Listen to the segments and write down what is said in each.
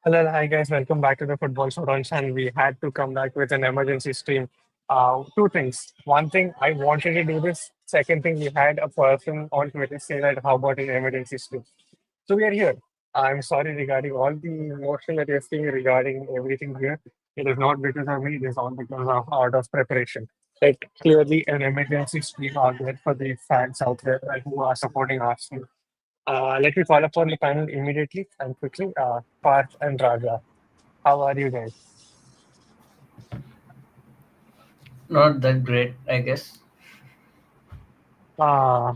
Hello, hi guys, welcome back to the Football Showdown channel. We had to come back with an emergency stream. Two things. One thing, I wanted to do this. Second thing, we had a person on Twitter say that, how about an emergency stream? So we are here. I'm sorry regarding all the emotion that you're seeing regarding everything here. It is not because of me, it is all because of out of preparation. Like clearly an emergency stream out there for the fans out there who are supporting Arsenal. Let me call upon the panel immediately and quickly. Parth and Raja. How are you guys? Not that great, I guess. Uh,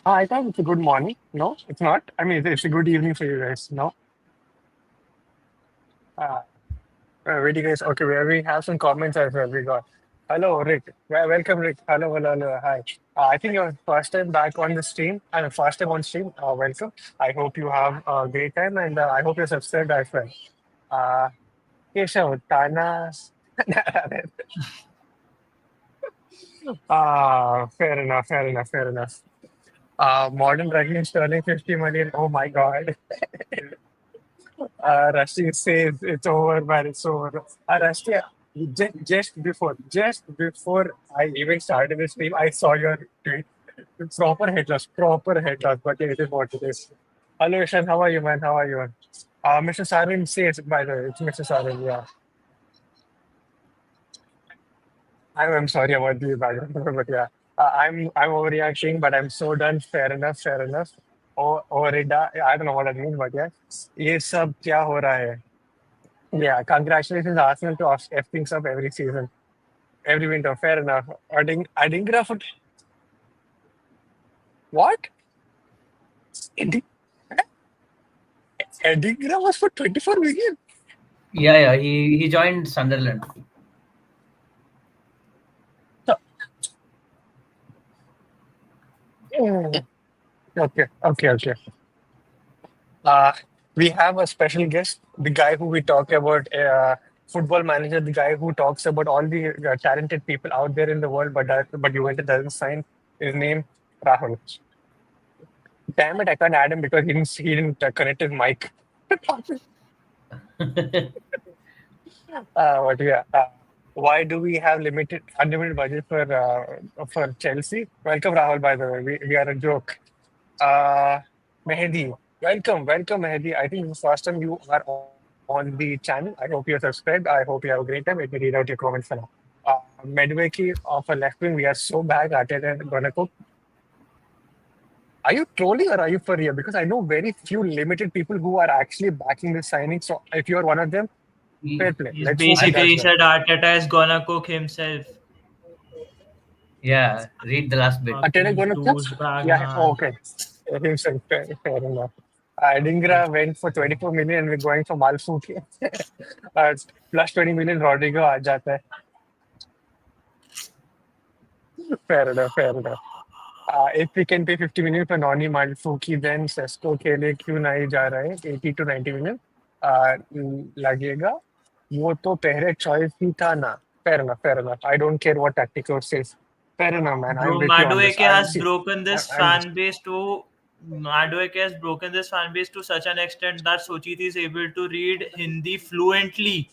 I thought it's a good morning. No, it's not. I mean, it's a good evening for you guys. No. Uh, where do you guys? Okay, we have some comments as well. We got. Hello, Rick. Welcome, Rick. Hello, hello, hello. Hi. I think your first time back on the stream and first time on stream. Welcome. I hope you have a great time and I hope you're subscribed as well. Uh, Keshav, Tana. Fair enough, fair enough, fair enough. Modern Dragon Sterling 50 million. Oh my God. Rusty says it's over, but it's over. Rusty, just before I even started the stream, I saw your tweet. Proper head loss, but yeah, it is what it is. Hello, Ishan, how are you, man? How are you? Mr. Sarin says, by the way, it's Mr. Sarin, yeah. I'm sorry about the background, but yeah, I'm overreacting, but I'm so done. Fair enough, fair enough. Overida, I don't know what that means, but yeah, ये सब क्या हो रहा है? Yeah, congratulations Arsenal to F things up every season, every winter. Fair enough. Adingra for what? Adi- Adingra was for 24 million. Yeah. He joined Sunderland. So- Okay, okay, okay. Uh, we have a special guest, the guy who we talk about, football manager, the guy who talks about all the talented people out there in the world, but Juventus doesn't sign. His name Rahul. Damn it, I can't add him because he didn't connect his mic. But yeah, why do we have unlimited budget for Chelsea? Welcome, Rahul. By the way, we are a joke. Uh, Mehdi, welcome, Mehdi. I think this is the first time you are on the channel. I hope you're subscribed. I hope you have a great time. Let me read out your comments for now. Medwaki of a left wing, we are so bad at it and gonna cook. Are you trolling or are you for real? Because I know very few limited people who are actually backing this signing. So if you are one of them, fair He, play. He's Let's hope he I does basically well. said Arteta is gonna cook himself. yeah. Read the last bit. Atene Fucking gonna cook? douchebag, Yeah, oh, man. okay. Himself, fair enough. Dingra went for 24 million and we're going for Malfuki. Plus 20 million Rodrygo aa jata hai. Fair enough, fair enough. If we can pay 50 million for Noni Madueke, then Sesko के लिए क्यों नहीं जा रहे हैं 80 to 90 million लगेगा वो तो पहले चॉइस ही था ना fair enough, fair enough. I don't care what tactical says. Fair enough, man. I'm Bro, with you on this. Madueke I'm has see. broken I- this I'm fan base to Madueke has broken this fan base to such an extent that Sucheet is able to read Hindi fluently.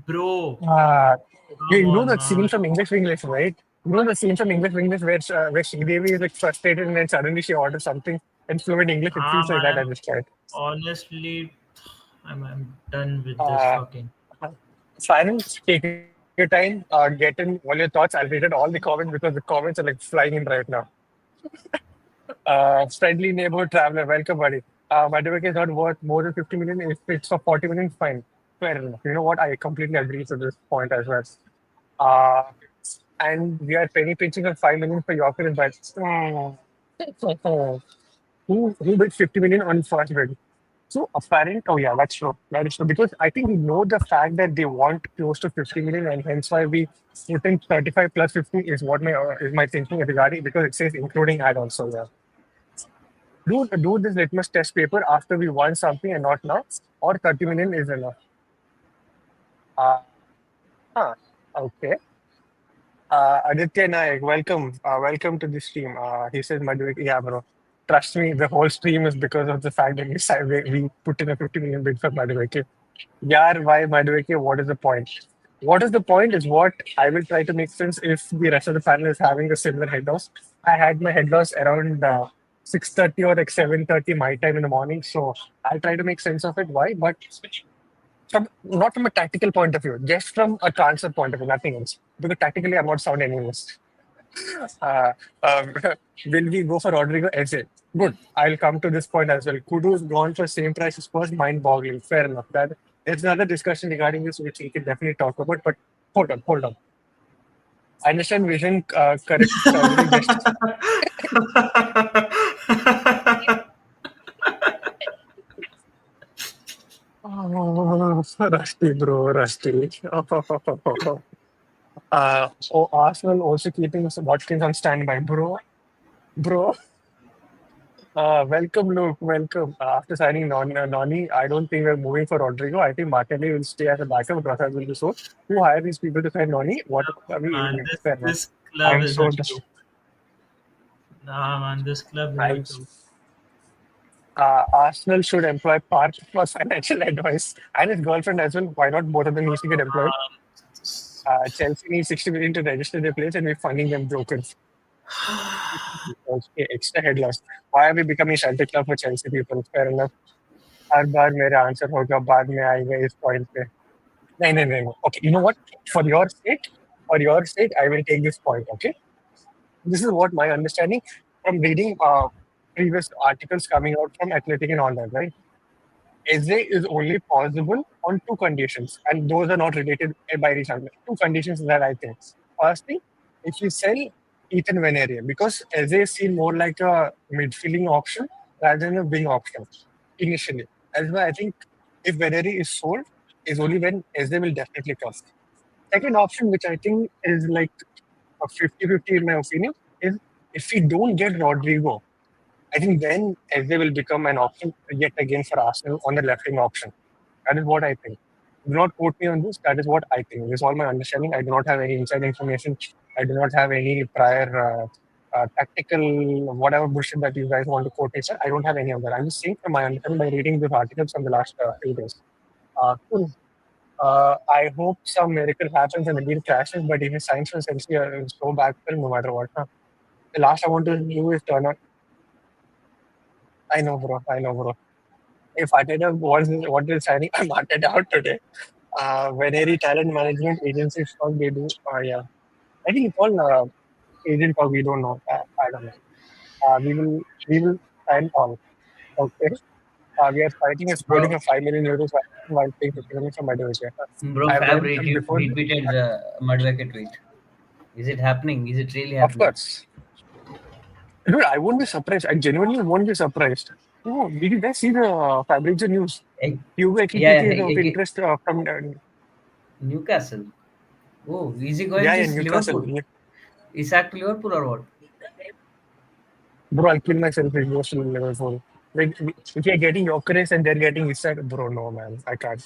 Bro, Uh, come you know on, the scene man. from English, right? You know the scene from English where Sridevi is like frustrated and then suddenly she orders something in fluent English. It feels like that Man, at this point. honestly, I'm done with this Uh, fucking. Silence, take your time, get in all your thoughts. I'll read out all the comments because the comments are like flying in right now. Friendly neighborhood traveler, welcome, buddy. Madueke is not worth more than 50 million. If it's for 40 million, fine. Fair enough. You know what? I completely agree to this point as well. Uh, and we are penny pinching on 5 million for Yorker, but who bid 50 million on first bid? So apparent, oh yeah, that's true. That is true. Because I think we know the fact that they want close to 50 million, and hence why we put in 35 plus 50 is my thinking regarding because it says including add also. Yeah. Do this litmus test paper after we won something and not now, or 30 million is enough. Uh, huh. Okay. Aditya Naik, welcome. Welcome to the stream. He says Madhuri, yeah, bro. Trust me, the whole stream is because of the fact that we put in a 50 million bid for Madueke. Yar, why Madueke? What is the point? What is the point is what I will try to make sense if the rest of the panel is having a similar head loss. I had my head loss around 6:30 or like 7:30 my time in the morning, so I'll try to make sense of it. Why? But from not from a tactical point of view, just from a transfer point of view, nothing else. Because tactically, I'm not sound anyways. Uh, um, will we go for Rodrygo? Exit. Good. I'll come to this point as well. Kudus gone for same price as first, mind-boggling. Fair enough. That there's another discussion regarding this which we can definitely talk about. But hold on. I understand vision correct surgery just. Oh, Rusty, bro, Rusty. Arsenal also keeping Watkins on standby, bro. Welcome, Luke. Welcome. After signing Noni, I don't think we're moving for Rodrygo. I think Martinelli will stay as a backup. Rosas will be so. Who hire these people to sign Noni? What? I Man, mean, this fair enough. this club I'm is a so. joke. Nah, man, this club is a I'm. joke. Arsenal should employ Parth for financial advice and his girlfriend as well. Why not? Both of them need to get employed. Chelsea needs 60 million to register their place, and we're funding them brokers. Okay, extra head loss. Why are we becoming shelter club for Chelsea people? Fair enough. हर बार मेरा answer होगा बाद में आएगा इस point पे नहीं नहीं नहीं okay you know what for your sake I will take this point okay this is what my understanding from reading previous articles coming out from athletic and all that right essay is only possible on two conditions and those are not related by each other two conditions that I think first thing if you sell Ethan Veneria because essay is seen more like a midfielding option rather than a wing option initially. That's why I think if Veneri is sold, is only when Eze will definitely come. Second option, which I think is like a 50-50 in my opinion, is if we don't get Rodrygo, I think then Eze will become an option yet again for Arsenal on the left wing option. That is what I think. Do not quote me on this. That is what I think. This is all my understanding. I do not have any inside information. I do not have any prior tactical whatever bullshit that you guys want to quote me, sir. I don't have any of that. I'm just saying from my understanding by reading these articles from the last few days. Cool. I hope some miracle happens and the deal crashes, but if he signs for Chelsea, it's so back no matter what. Huh? The last I want to do is turn on. I know, bro. I know, bro. If Arteta wants what is signing, I'm Arteta out today. Veneri talent management agency talk they do. Yeah, I think it's all agent talk. We don't know. I don't know. We will sign all. Okay. We are fighting a sporting Bro, for 5 million euros while paying 50 million for Madueke. bro, I've Fab read them before. retweeted the Madueke tweet. Is it happening? Is it really Of happening? course, dude. I won't be surprised. I genuinely won't be surprised. Oh, did you guys see the Fabrizio news? Eh, Juve yeah, is of interest from Newcastle. Oh, is he going yeah, to in Newcastle. Liverpool? Is that to Liverpool or what? Bro, I'll kill myself if it goes to Liverpool. Like, if you're getting Gyokeres and they're getting Isak, bro, no, man, I can't.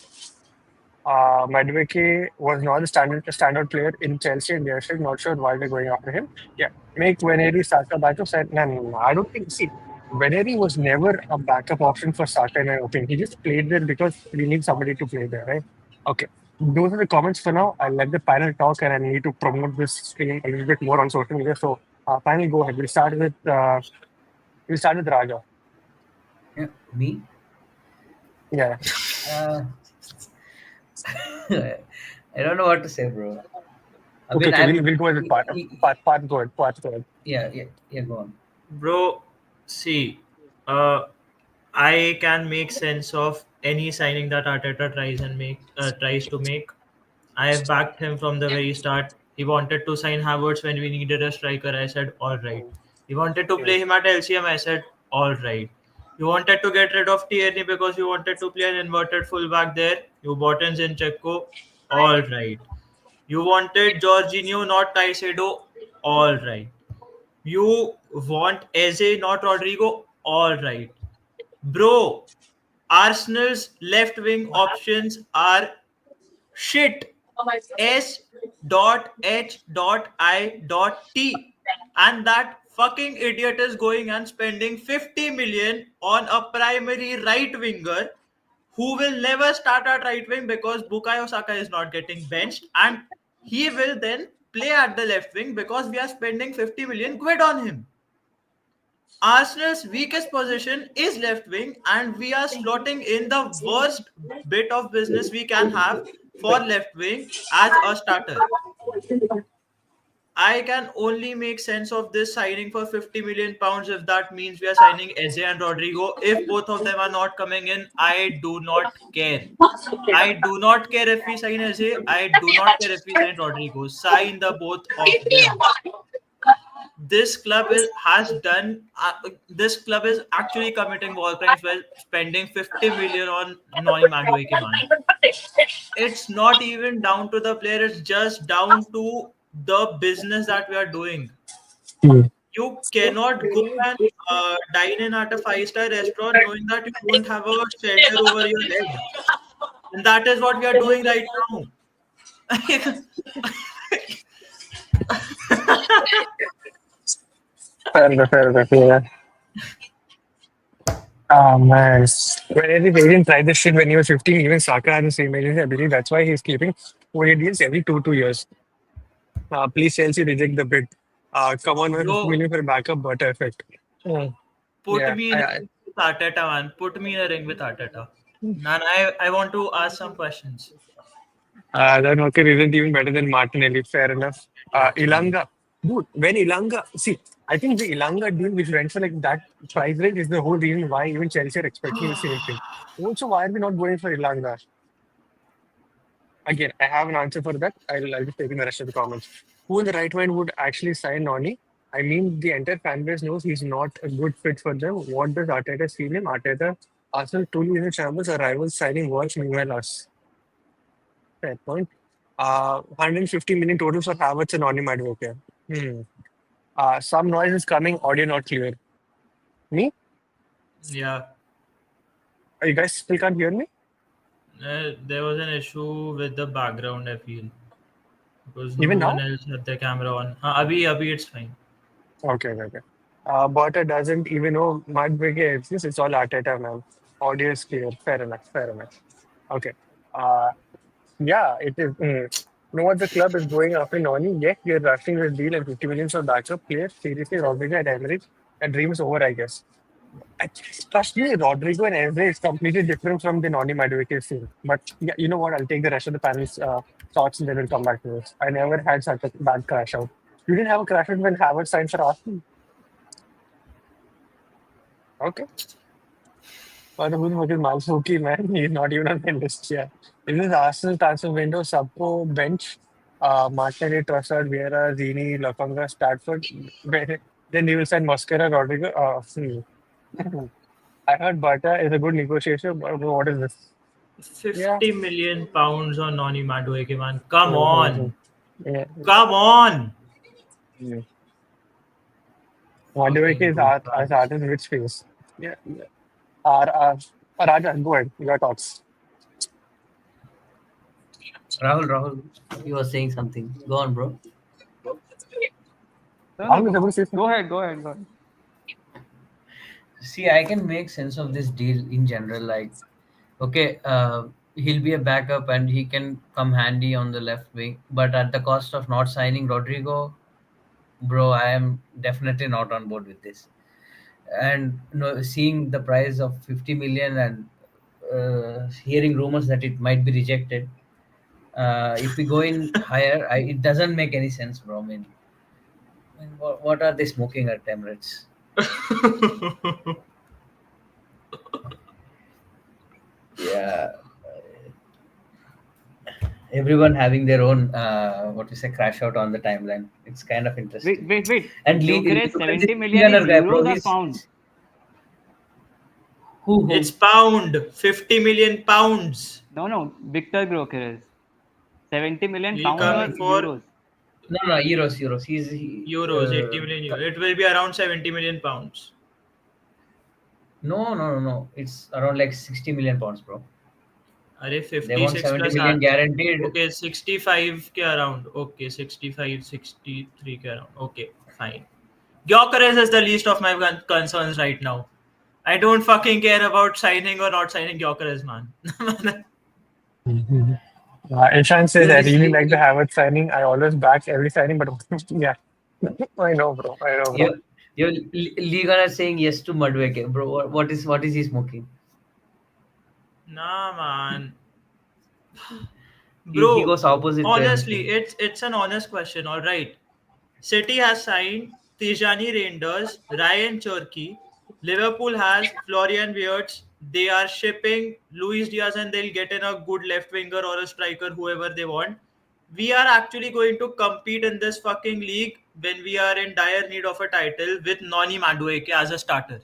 Madueke was not the standard player in Chelsea and they're still not sure why they're going after him. Yeah, make Veneri Saka backup. Said, no. I don't think. See, Veneri was never a backup option for Saka, in my opinion. He just played there because we need somebody to play there, right? Okay. Those are the comments for now. I'll let the panel talk and I need to promote this stream a little bit more on social media. So, panel, go ahead. We'll start with Raja. Yeah, me? Yeah. Uh, I don't know what to say, bro. I Okay, mean, okay. We'll go with Part. Part, go ahead. Part, go ahead. yeah, go on. Bro, see, uh, I can make sense of any signing that Arteta tries to make. I have backed him from the very start. He wanted to sign Havertz when we needed a striker. I said, all right. He wanted to play him at LCM. I said, all right. You wanted to get rid of Tierney because you wanted to play an inverted fullback there. You bought in Zinchenko. All right. You wanted Jorginho, not Caicedo. All right. You want Eze, not Rodrigo. All right. Bro, Arsenal's left wing options are shit. S.H.I.T. And that fucking idiot is going and spending 50 million on a primary right winger who will never start at right wing because Bukayo Saka is not getting benched, and he will then play at the left wing because we are spending 50 million quid on him. Arsenal's weakest position is left wing, and we are slotting in the worst bit of business we can have for left wing as a starter. I can only make sense of this signing for 50 million pounds if that means we are signing Eze and Rodrigo. If both of them are not coming in, I do not care. I do not care if we sign Eze. I do not care if we sign Rodrigo. Sign the both of them. This club is has done. This club is actually committing war crimes by spending 50 million on Noni Madueke, man. It's not even down to the player. It's just down to the business that we are doing. Hmm. You cannot go and dine in at a five-star restaurant knowing that you don't have a shelter over your head. And that is what we are doing right now. Fair enough, fair enough. Yeah. Oh man. When his agent tried this shit when he was 15, even Saka had the same agency. I believe that's why he's keeping 4 deals every 2 years. Please Chelsea reject the bid. Come on, man, 50 Bro, million for a backup butter effect. Hmm. put Yeah. me in a ring with Arteta, man. Put me in a ring with Arteta. Man, I want to ask some questions. That Walker isn't even better than Martinelli. Fair enough. Ilanga. Dude, when Ilanga. See, I think the Ilanga deal, which went for like that price range, is the whole reason why even Chelsea are expecting the same thing. Also, why are we not going for Ilanga? Again, I have an answer for that. I'll just take in the rest of the comments. Who in the right mind would actually sign Noni? I mean, the entire fan base knows he's not a good fit for them. What does Arteta see in him? Arteta, Arsenal truly in the shambles, our rivals signing worse, meanwhile us. Fair point. 150 million total for Havertz and Noni Madueke. Hmm. Some noise is coming, audio not clear. Me? Yeah, You guys still can't hear me? there was an issue with the background, I feel, because no Even one now? else had the camera on. Abhi, it's fine. Okay, okay, okay. Berta doesn't even know Madueke exists. It's all Arteta, man. Audio is clear. Fair enough, fair enough. Okay. Uh, yeah, it is. Know what the club is going after Noni? Yes, they're rushing this deal and 50 million for backup players. Seriously, Rodrygo at Emirates. That dream is over, I guess. Trust me, Rodrigo and Eze is completely different from the Noni Madueke scene. But yeah, you know what? I'll take the rest of the panel's thoughts and then we'll come back to this. I never had such a bad crash out. You didn't have a crash out when Havertz signed for Arsenal? Okay. But who the fuck is Malsuki, man? He's not even on the list yet. In this Arsenal transfer window, Suppo, bench, Martinelli, Trossard, Vieira, Zini, Lafanga, Stratford. Then you will sign Mosquera, Rodrigo. I heard Bata is a good negotiation, but what is this? Yeah. 50 million pounds on Noni Madueke, man. Come Mhm. on. Yeah. Come on. Yeah. Madueke Fucking is art as goosebumps. art in which phase? Yeah. Yeah. Raja, go ahead. Your thoughts. Rahul, you were saying something. Go on, bro. No, no, I'm going to say go something. ahead, go ahead, go ahead. See, I can make sense of this deal in general. Like, okay, he'll be a backup and he can come handy on the left wing, but at the cost of not signing Rodrigo, bro, I am definitely not on board with this. And seeing the price of 50 million and hearing rumors that it might be rejected, if we go in higher, it doesn't make any sense, bro. I mean, what are they smoking at Emirates? Yeah, everyone having their own what you say crash out on the timeline. It's kind of Wait, interesting. wait, wait. And Gyökeres look at this 70 million is Gunner guy, bro. euros or He's, pound? he's who? It's pound. 50 million pounds. No, no, Victor Gyökeres. 70 million He pounds or coming for euros? No, euros. euros, 80 million euros. It will be around 70 million pounds. no. It's around like 60 million pounds, bro. Are They want 56 70 plus million guaranteed. okay, 65 ke around. Okay, 65, 63 ke around. Okay, fine. Gyokeres is the least of my concerns right now. I don't fucking care about signing or not signing Gyokeres, man. Mhm. Ishan says, You'll I be really sleep. like the Havertz signing. I always back every signing, but yeah, I know, bro. I know, bro. You're Liga saying yes to Madueke, bro. What is he smoking? Nah, man. He Bro, goes opposite to honestly, everything. it's an honest question, all right. City has signed Tijani Reinders, Ryan Cherky. Liverpool has Florian Wirtz. They are shipping Luis Diaz and they'll get in a good left winger or a striker, whoever they want. We are actually going to compete in this fucking league when we are in dire need of a title with Noni Madueke as a starter.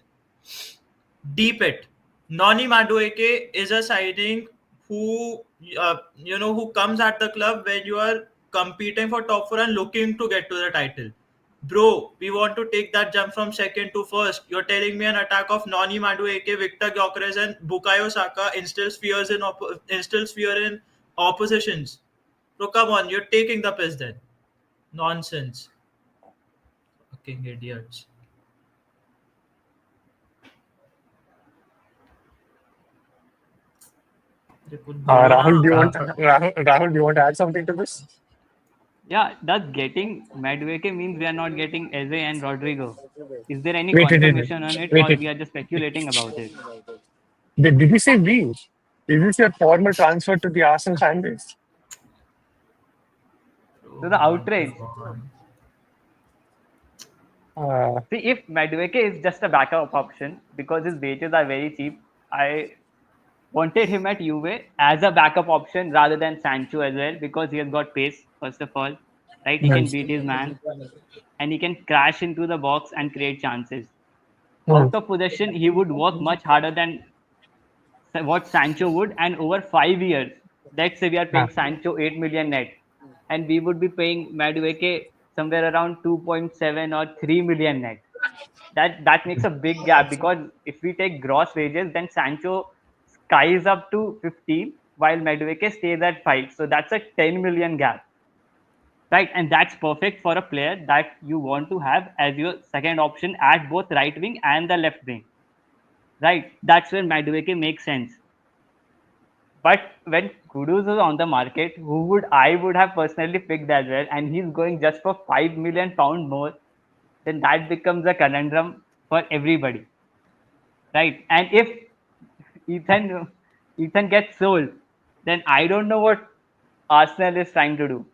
Deep it. Noni Madueke is a signing who who comes at the club when you are competing for top four and looking to get to the title. Bro, we want to take that jump from second to first. You're telling me an attack of Noni Madueke, Victor Gyokeres, and Bukayo Saka instills fear in oppositions. So come on, you're taking the piss then. Nonsense. Fucking idiots. अरे कुछ बोलो ना Rahul, do you want Uh, Rahul, do you want to add something to this? Yeah, does getting Madueke means we are not getting Eze and Rodrigo? Is there any Wait, wait, wait, wait, confirmation on it, wait. or Wait. we are just speculating about it? Did you say we? Is this your formal transfer to the Arsenal fan base? So the outrage. Come on. Uh, See, if Madueke is just a backup option because his wages are very cheap, I wanted him at Juve as a backup option rather than Sancho as well because he has got pace. First of all, right? He can beat his man and he can crash into the box and create chances. hmm. Out of possession, he would work much harder than what Sancho would, and over 5 years, let's say we are Ah, paying Sancho 8 million net, and we would be paying Madueke somewhere around 2.7 or 3 million net. That makes a big gap because if we take gross wages, then Sancho skies up to 15 while Madueke stays at 5. So that's a 10 million gap. Right, and that's perfect for a player that you want to have as your second option at both right wing and the left wing. Right, that's where Madueke makes sense. But when Kudus is on the market, who would I would have personally picked as well, and he's going just for £5 million more, then that becomes a conundrum for everybody, right? And if Ethan Ethan gets sold, then I don't know what Arsenal is trying to do.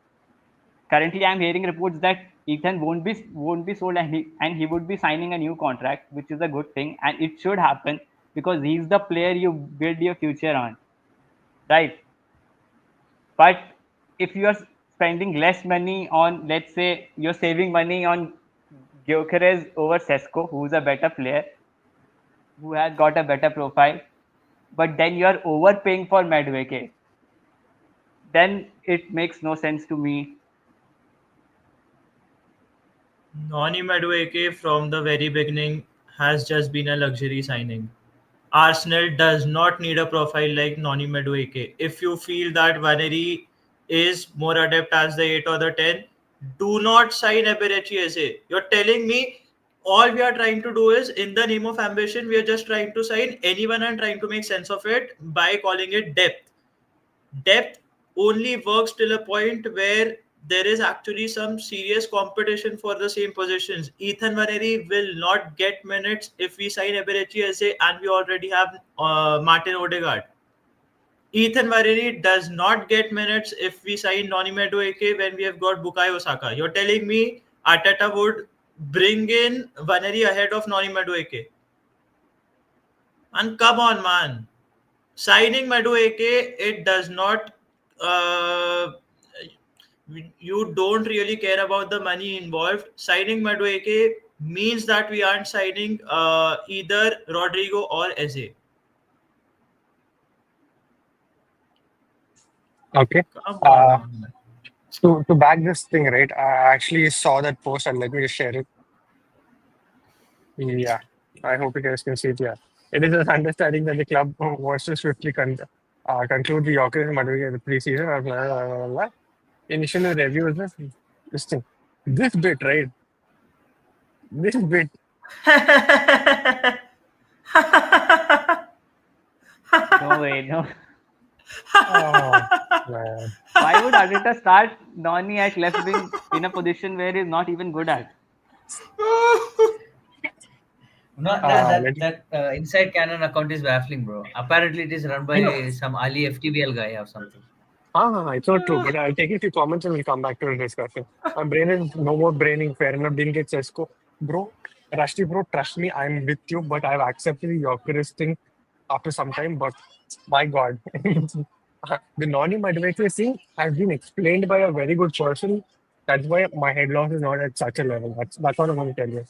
Currently, I'm hearing reports that Ethan won't be sold, and he would be signing a new contract, which is a good thing, and it should happen because he's the player you build your future on, right? But if you are spending less money on, let's say, you're saving money on Gyokeres over Sesko, who's a better player, who has got a better profile, but then you are overpaying for Madueke, then it makes no sense to me. Noni Madueke from the very beginning has just been a luxury signing. Arsenal does not need a profile like Noni Madueke. If you feel that Vaneri is more adept as the 8 or the 10, do not sign Eberechi Eze. You're telling me all we are trying to do is, in the name of ambition, we are just trying to sign anyone and trying to make sense of it by calling it depth. Depth only works till a point where there is actually some serious competition for the same positions. Ethan Vaneri will not get minutes if we sign Eberechi Eze and we already have Martin Odegaard. Ethan Vaneri does not get minutes if we sign Noni Madueke when we have got Bukayo Saka. You're telling me Arteta would bring in Vaneri ahead of Noni Madueke? And come on, man. Signing Madueke, it does not. Uh, you don't really care about the money involved. Signing Madueke means that we aren't signing either Rodrygo or Eze. okay. Come on, Uh, man. to back this thing, right? I actually saw that post and let me just share it. Yeah, I hope you guys can see it. Yeah, it is an understanding that the club wants to swiftly conclude the Yorkers and Madueke in the preseason. Blah, blah, blah, blah. Initially, review is this thing. This bit, right? This bit. No way, no. Oh, man. Why would Arteta start Noni at left wing in a position where he's not even good at? Not that Let, inside cannon account is baffling, bro. Apparently, it is run I know. by some Ali FTBL guy or something. It's not true, but I'll take it to comments and we'll come back to the discussion. My brain is no more braining. Fair enough. Didn't get Cesco. Bro, Rusty, bro, trust me, I'm with you, but I've accepted the Gyokeres thing after some time. But my God, the Noni Madueke thing has been explained by a very good person. That's why my head loss is not at such a level. That's what I'm going to tell you.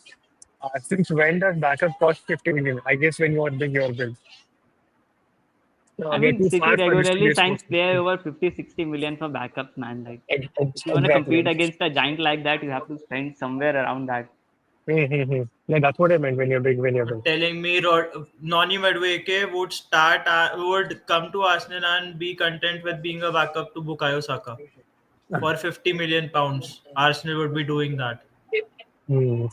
Since when does backup cost 50 million? I guess when you are big, you're big. I We're mean, too City far for this to regularly be signs sports. player over 50, 60 million for backups, man. Like, if you want to compete Exactly. against a giant like that, you have to spend somewhere around that. Yeah, that's what I meant when you're big, when you're big. Telling me Noni Madueke would come to Arsenal and be content with being a backup to Bukayo Saka for 50 million pounds. Arsenal would be doing that. Hmm.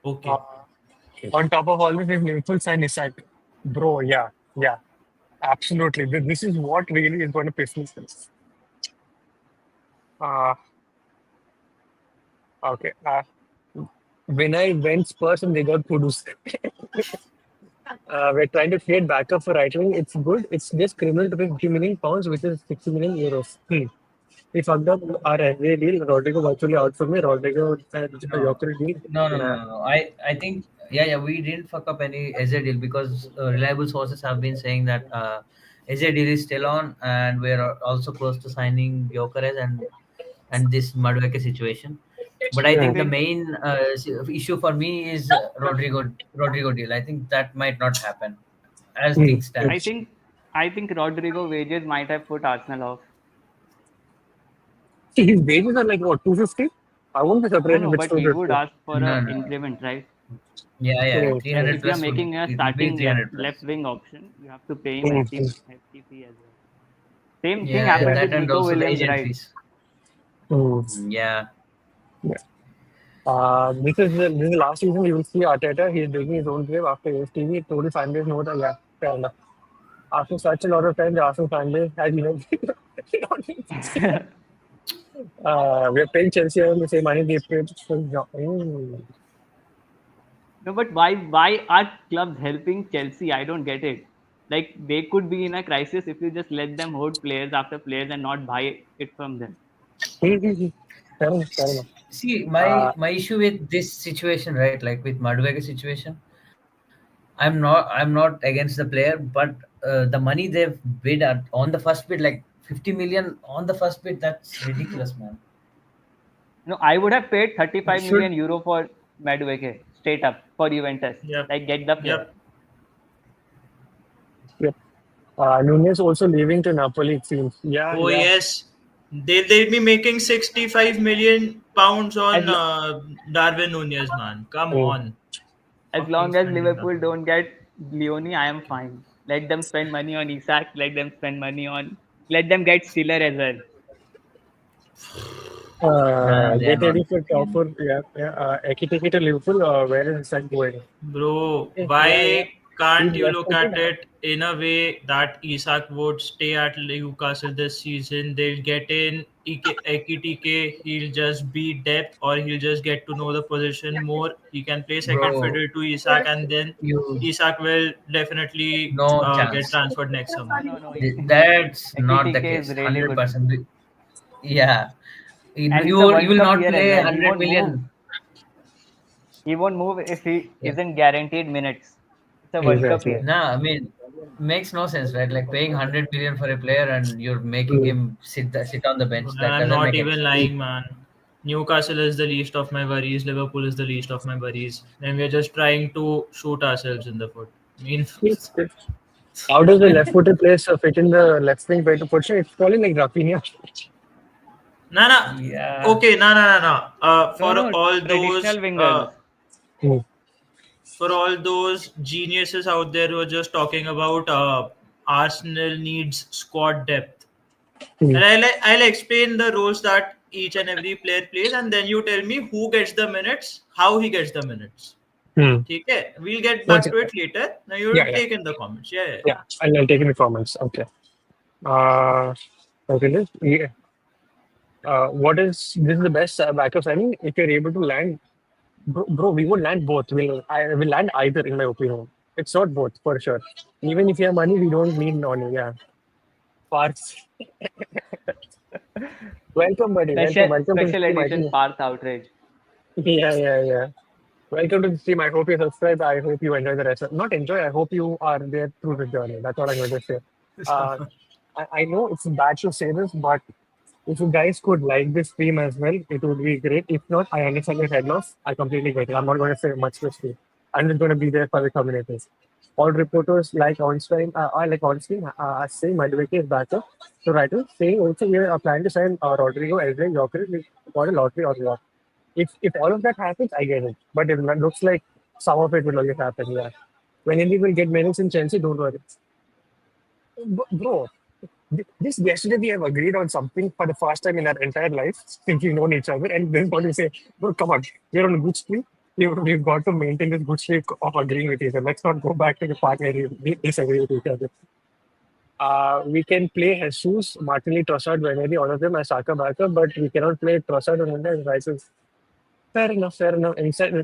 Uh, Okay. on top of all this, if Liverpool sign Isak, bro, yeah, absolutely. This is what really is going to piss me off. Uh, okay. When I went Spurs and they got Kudus, we're trying to create backup for right wing. It's good. It's just criminal to pay 50 million pounds, which is 60 million euros. We fucked up our FA deal. Rodrygo virtually out for me. Rodrygo and No, Gyokeres deal. no, Yeah. no, no. I think yeah, we didn't fuck up any SJ deal because reliable sources have been saying that SJ deal is still on, and we're also close to signing Gyokeres and this Madueke situation. But I I think Hmm. the think main issue for me is Rodrygo deal. I think that might not happen as Hmm. things I stand. think I think Rodrygo wages might have put Arsenal off. See, his wages are like what, 250? I won't be No, surprised if no, it's but he would 250. ask for No, a no. increment, right? Yeah, Hmm. Hmm. 300 If you are plus would making a it would be starting left 300 left plus. wing option, you have to pay him Hmm. hefty fee as well. Same thing Yeah, happened Yeah. that with and Nico also the Williams, agent right? fees. Hmm. Yeah, Yeah. This is the last season you will see Arteta. He's digging his own grave after AFTV. Total fan base know that. Yeah, fair enough. After such a lot of time, the Arsenal fan base has we are paying Chelsea around the same money they paid. No, but why are clubs helping Chelsea? I don't get it. Like they could be in a crisis if you just let them hold players after players and not buy it from them. Fair enough, fair enough. see, Uh, my issue with this situation, right? Like with Madueke situation, I'm not against the player, but the money they've bid at on the first bid, like 50 million on the first bid, that's ridiculous, man. No, I would have paid it 35 should. million euro for Madueke straight up for Juventus. Yep. Like get the player. Yep. Yep. Nunez also leaving to Napoli, it seems. Yeah, Oh yeah. yes. They'll be making 65 million pounds As on lo- Darwin Nunez, man. Come Mm. on. as Fucking long as spending that Liverpool money. don't get Leone, I am fine. Let them spend money on Isak. Let them spend money on. Let them get Stiller as well. Nah, they are Get not ready for getting top any. four. Yeah, yeah. Ekitiki to Liverpool. Where is that going? Bro, Yeah, yeah. why He's can't you left look footed. at it in a way that Isak would stay at Newcastle this season? They'll get in Ekitike, he'll just be depth or he'll just get to know the position more. He can play second Bro, fiddle to Isak and then you Isak will definitely no get chance. transferred next No, summer. no, no. That's not the Ekitike is case. really good, 100%. Yeah, and it's a you World will Cup not year as play well. He 100 won't move. million. He won't move if he Yeah. isn't guaranteed minutes. It's a World Cup Exactly. year. Nah, I mean, makes no sense, right? Like paying 100 million for a player and you're making Mm. him sit on the bench. That I'm doesn't not make any even sense. lying, man. Newcastle is the least of my worries. Liverpool is the least of my worries. And we're just trying to shoot ourselves in the foot. I mean, Yes, yes. How does the left footed player fit in the left wing better position? It's probably like Rafinha. no, no. Yeah. Okay, no, no, no, no. No, no, traditional wingers. Mm. For all those geniuses out there who are just talking about Arsenal needs squad depth, Mm. and I'll explain the roles that each and every player plays, and then you tell me who gets the minutes, how he gets the minutes. Hmm. Okay, we'll get One back sec. to it later. Now you Yeah, will yeah, take in the comments. Yeah, yeah. yeah. I'll take in the comments. Okay. Uh, okay. Yeah. What is this is the best backup signing if you're able to land, bro. We would land both. I will land either in my opinion. It's not both for sure. Even if you have money, we don't need Noni. Yeah. Parts. Welcome, buddy. Welcome. Welcome to the Special stream. I edition think. Parth outrage. Yeah, yeah, yeah. Welcome to the stream. I hope you subscribe. I hope you enjoy the rest. Not enjoy. I hope you are there through the journey. That's all I'm going to say. Uh, I know it's bad to say this, but if you guys could like this stream as well, it would be great. If not, I understand your head loss. I completely get it. I'm not going to say much to stream. I'm just going to be there for the communities. All reporters like Einstein, I like Einstein, saying Madueke is back up. So writers saying also we are planning to sign Rodrygo, LJ, Gyokeres, we got a lottery or what. If all of that happens, I get it. But it looks like some of it will only happen. Yeah. When Indy will get minutes in Chelsea, don't worry. Bro, this yesterday we have agreed on something for the first time in our entire life since we've known each other. And then what you say, bro, come on, we're on a good streak. We've got to maintain this good streak of agreeing with each other. Let's not go back to the part where we disagree with each other. We can play Jesus, Martinelli, Trossard, Veneri, all of them as Saka backup, but we cannot play Trossard and Hernandez as Rice. Fair enough, fair enough.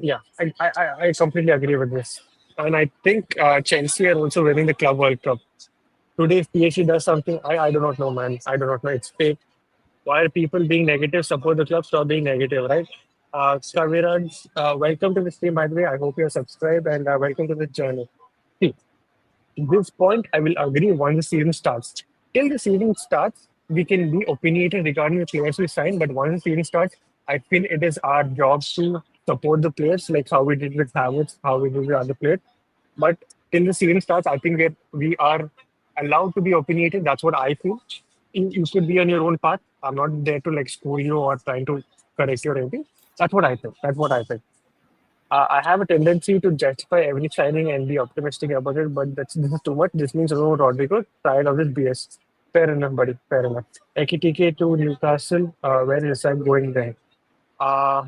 Yeah, I completely agree with this. And I think Chelsea are also winning the Club World Cup. Today, if PSG does something, I do not know, man. I do not know. It's fake. Why are people being negative? Support the club, stop being negative, right? Kaviraj, welcome to the stream, by the way. I hope you're subscribed and welcome to the journey. See, this point, I will agree once the season starts. Till the season starts, we can be opinionated regarding the players we sign, but once the season starts, I feel it is our job to support the players, like how we did with Havertz, how we did with other players. But till the season starts, I think we are allowed to be opinionated. That's what I feel. You should be on your own path. I'm not there to like school you or trying to correct you or anything. That's what I think. That's what I think. I have a tendency to justify every signing and be optimistic about it, but this is too much. This means no Rodrygo. Tired of this BS. Fair enough, buddy. Fair enough. Ekitike to Newcastle. Where is that going then? Uh,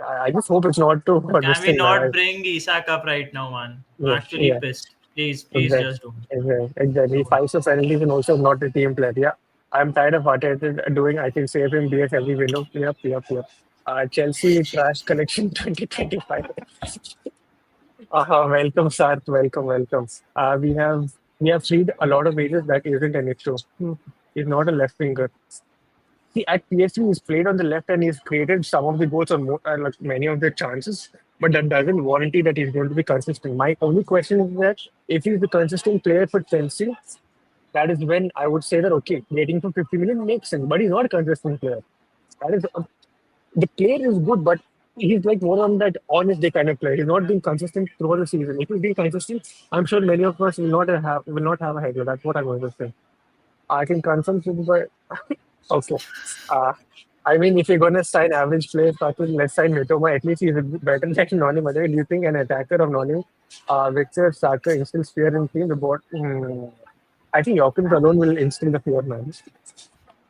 I just hope it's not to this Can we thing, man. not bring Isak up right now, man? I'm Yeah, actually yeah. pissed. Please Exactly. just don't. Exactly. He fights for penalties and also not a team player. Yeah. I'm tired of Arteta doing, I think, save him BS every window. Yep, yep, yep. Chelsea trash collection 2025. Welcome, Sarth. Welcome, welcome. We have freed a lot of wages. That isn't an issue. He's not a left winger. See, at PSG, he's played on the left and he's created some of the goals on like many of the chances, but that doesn't warranty that he's going to be consistent. My only question is that if he's the consistent player for Chelsea, that is when I would say that okay, getting for 50 million makes sense, but he's not a consistent player. That is the player is good, but he's like more on that honest day kind of player. He's not being consistent throughout the season. If he's being consistent, I'm sure many of us will not have a headache. That's what I'm going to say. I can confirm this, but okay. Uh, I mean, if you're going to sign average players, let's sign Mitoma. At least he's better than Noni Madueke. Do you think an attacker of Noni, Victor, Saka instills fear in team? The board. I think Hawkins alone will instill the fear, man.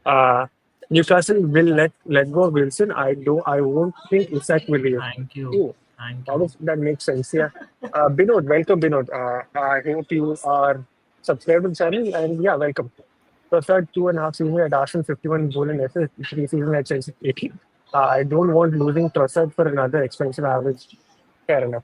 Uh, Newcastle will let go of Wilson. I won't think Isak will leave. Thank you. Oh, Thank that you. is that makes sense. Yeah. Binod, welcome, Binod. I hope you are subscribed to the channel and yeah, welcome. Trossard 2.5 seasons at Arsenal, 51 goal and assist, 3 seasons at Chelsea, 18. I don't want losing Trossard for another expensive average. Fair enough.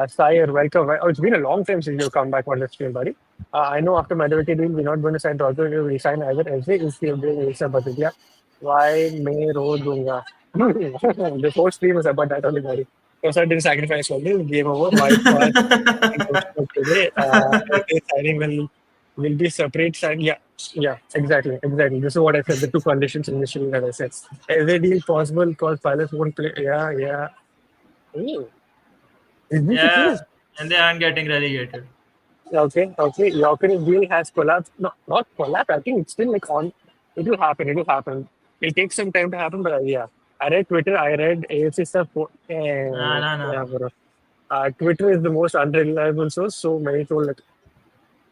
Sire, welcome. Oh, it's been a long time since you've come back on the stream, buddy. I know after Madueke deal, we're not going to sign Rodrygo. We sign either SJ if we're doing Asa Batutia. Why may Ro Dunga? The whole stream is about that only, buddy. Trossard didn't sacrifice for me. Game over. White pass. Today, SJ signing will be separate sign. Yeah, yeah, exactly. This is what I said. The two conditions initially that I said. SJ deal possible because Palace won't play. Yeah, yeah. Ooh. Is this the Yeah, case? and they aren't getting relegated. Okay. Gyokeres deal has collapsed. No, not collapsed. I think it's still like on. It will happen. It'll take some time to happen, but yeah. I read Twitter. I read AFC stuff. Nah, nah, nah. Yeah, bro. Twitter is the most unreliable source. So many told like,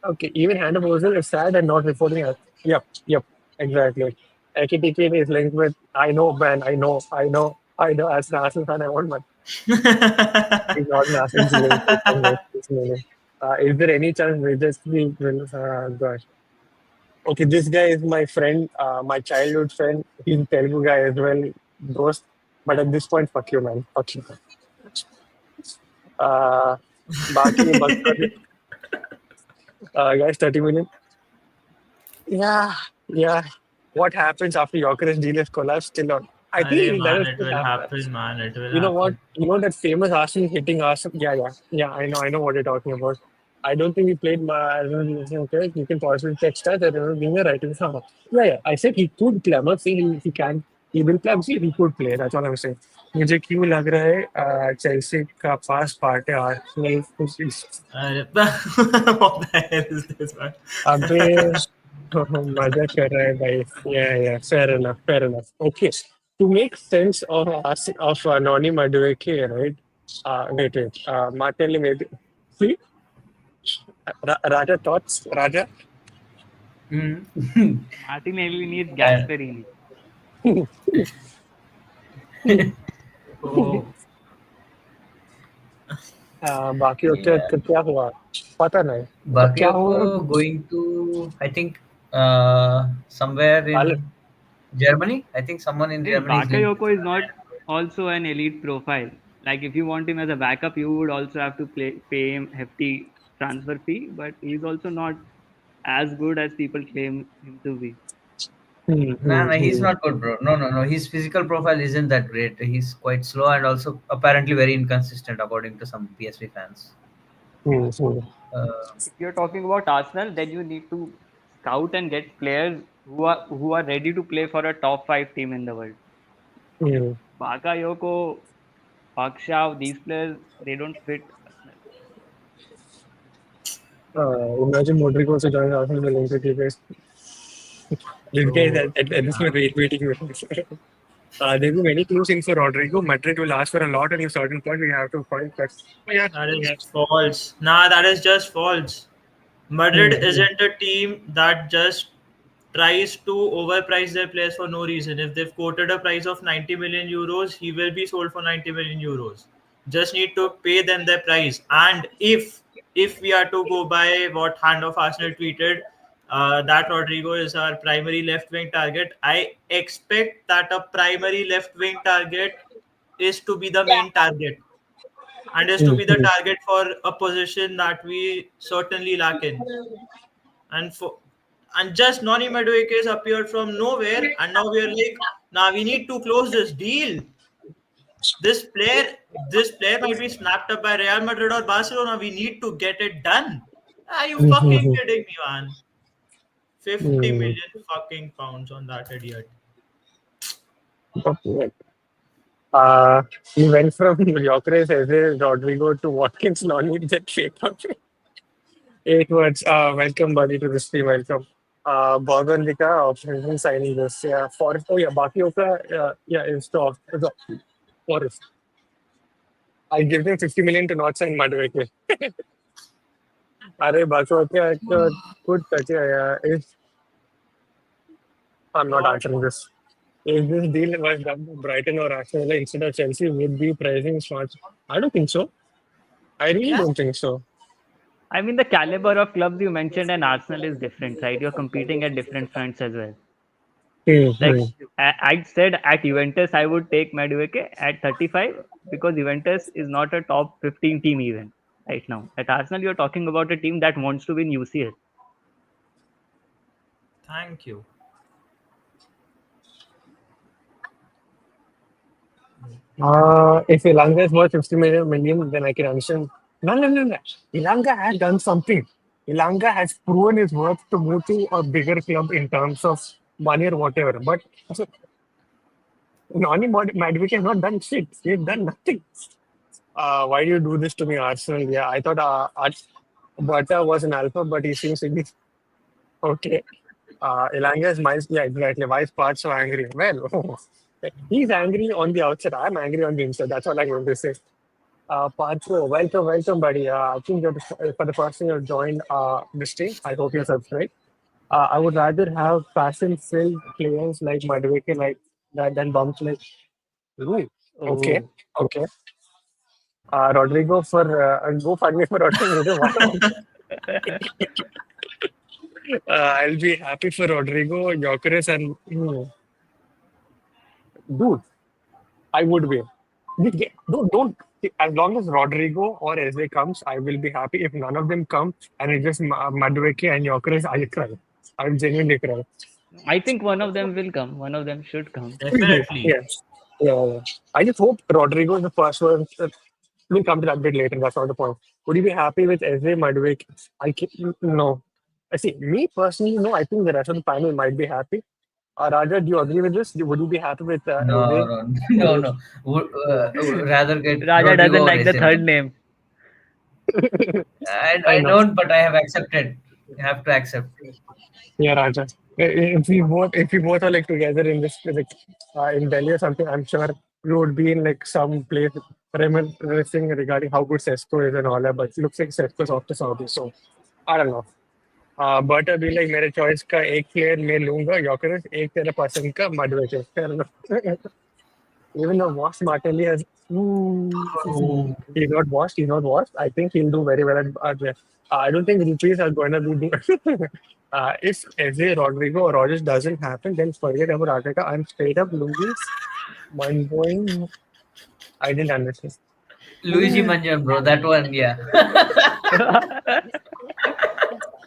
okay, even Hannah Mosel is sad and not reporting us. Yep, exactly. AKTP is linked with, I know, man, I know. As an Arsenal fan, I want, but he's not an Arsenal linked with this meaning. Is there any chance we just will, gosh. Okay, this guy is my friend, my childhood friend. He's a Telugu guy as well, dost. But at this point, fuck you, man. Fuck you. Uh, Baki, guys, 30 million. Yeah, yeah. What happens after Gyokeres deal is collapsed? Still on. I Arey think that man, is it still will happen. happen, man. It will You know what? happen. You know that famous Arsenal hitting Arsenal? Yeah. I know what you're talking about. I don't think he played. I don't know. Okay, you can possibly text us. I don't know. Being a writing somehow. Yeah. I said he could play. I'm not saying he can. He will play. I'm saying he could play. That's all I'm saying. मुझे क्यों लग रहा है Chelsea का पास part है Arsenal कुछ Arey, what the hell is this, man? अबे मजा कर रहा है भाई yeah fair enough okay to make sense of us of Noni Madueke right wait Martinelli maybe see Raja thoughts Raja. Mm. Martinelli needs Uh, Gasperini. oh, बाकी क्या yeah. क्या हुआ पता नहीं मतलब क्या हुआ Bakayoko going to, I think, somewhere hall in Germany. I think someone in I think Germany is linked with Bakayoko is him. not also an elite profile. Like if you want him as a backup, you would also have to pay him hefty transfer fee. But he's also not as good as people claim him to be. No, no, he's hmm. not good, bro. No. His physical profile isn't that great. He's quite slow and also apparently very inconsistent, according to some PSV fans. Hmm. Uh, If you're talking about Arsenal, then you need to scout and get players who are ready to play for a top five team in the world. Hmm. Bakayoko, Pakshaw, these players they don't fit Arsenal. Imagine Rodrygo also joining Arsenal in the Olympic Games. This guy is bro, at this point waiting. There will be many clues in for Rodrygo. Madrid will ask for a lot, and at a certain point, we have to find that. Yeah, That is yeah. false. Nah, that is just false. Madrid Mm-hmm. isn't a team that just tries to overprice their players for no reason. If they've quoted a price of 90 million euros, he will be sold for 90 million euros. Just need to pay them their price. And if we are to go by what Hand of Arsenal tweeted, that Rodrigo is our primary left wing target. I expect that a primary left wing target is to be the main target and is to be the Mm-hmm. target for a position that we certainly lack in. And for and just Noni Madueke has appeared from nowhere, and now we are like, now we need to close this deal. This player, this player might be snapped up by Real Madrid or Barcelona. We need to get it done. Are you fucking Mm-hmm. kidding me, man? 50 Mm-hmm. million fucking pounds on that idiot. Okay. Uh, he went from Gyokeres as a Rodrigo to Watkins Noni that fake out. 8 words. Welcome, buddy, to the stream. Welcome. Borgondica, option signing this. Yeah, Forest. Oh, yeah, Bakioka. Yeah, is Forest. I give him 50 million to not sign Madueke. अरे Bakioka could touch. Yeah, if I'm not What? answering this. If this deal was done by Brighton or Arsenal instead of Chelsea, would be pricing smart. I don't think so. I really Yeah. don't think so. I mean, the caliber of clubs you mentioned and Arsenal is different, right? You're competing at different fronts as well. Mm-hmm. Like I said, at Juventus, I would take Madueke at 35 because Juventus is not a top 15 team even right now. At Arsenal, you're talking about a team that wants to win UCL. Thank you. If Ilanga is worth 50 million, then I can understand. No. Ilanga has done something. Ilanga has proven his worth to move to a bigger club in terms of money or whatever. But so, Noni Madueke has not done shit. He's done nothing. Why do you do this to me, Arsenal? Yeah, I thought Bata was an alpha, but he seems to be okay. Ilanga is my, yeah, exactly. Why is Parth so angry? Well, he's angry on the outside. I'm angry on the inside. That's all I'm going to say. Partho, welcome, buddy. I think you're for the first time you've joined this team. I hope you're subscribed. I would rather have passion-filled players like Madueke like that than bumps like. Ooh, okay, Oh, okay. Rodrigo for go for me for Rodrigo. Why not? I'll be happy for Rodrigo, Gyokeres, and dude, I would be. Don't. As long as Rodrigo or Eze comes, I will be happy. If none of them come and it's just Madueke and Gyokeres, I'll cry. I'll genuinely cry. I think one of them will come. One of them should come. Definitely. Yes. Yeah, yeah. I just hope Rodrigo is the first one. We'll come to that bit later. That's not the point. Would you be happy with Eze Madueke? No. I see. Me personally, no. I think the rest of the panel might be happy. Raja, do you agree with this? Would you be happy with No, Eze? no, no, no. Rather get Raja Rodrigo doesn't or like the Eze, third man. name. I I know. don't, but I have accepted. You have to accept. Yeah, Raja. If we both are like together in this like in Delhi or something, I'm sure we would be in like some place reminiscing regarding how good Sesko is and all that. But it looks like Sesko's off to Saudi, so I don't know. But अभी like मेरे choice का एक player मैं लूंगा Gyökeres, एक तेरा पसंद का Madueke. Fair enough. Even though Voss Martinelli has, Oh. he's not washed. He's not washed. I think he'll do very well at I don't think rupees are going to be. If Eze, Rodrigo, or Rogers doesn't happen, then forget about Arteta. I'm straight up Luis. Mind blowing. I didn't understand. Luigi Manjan, bro. That one, yeah.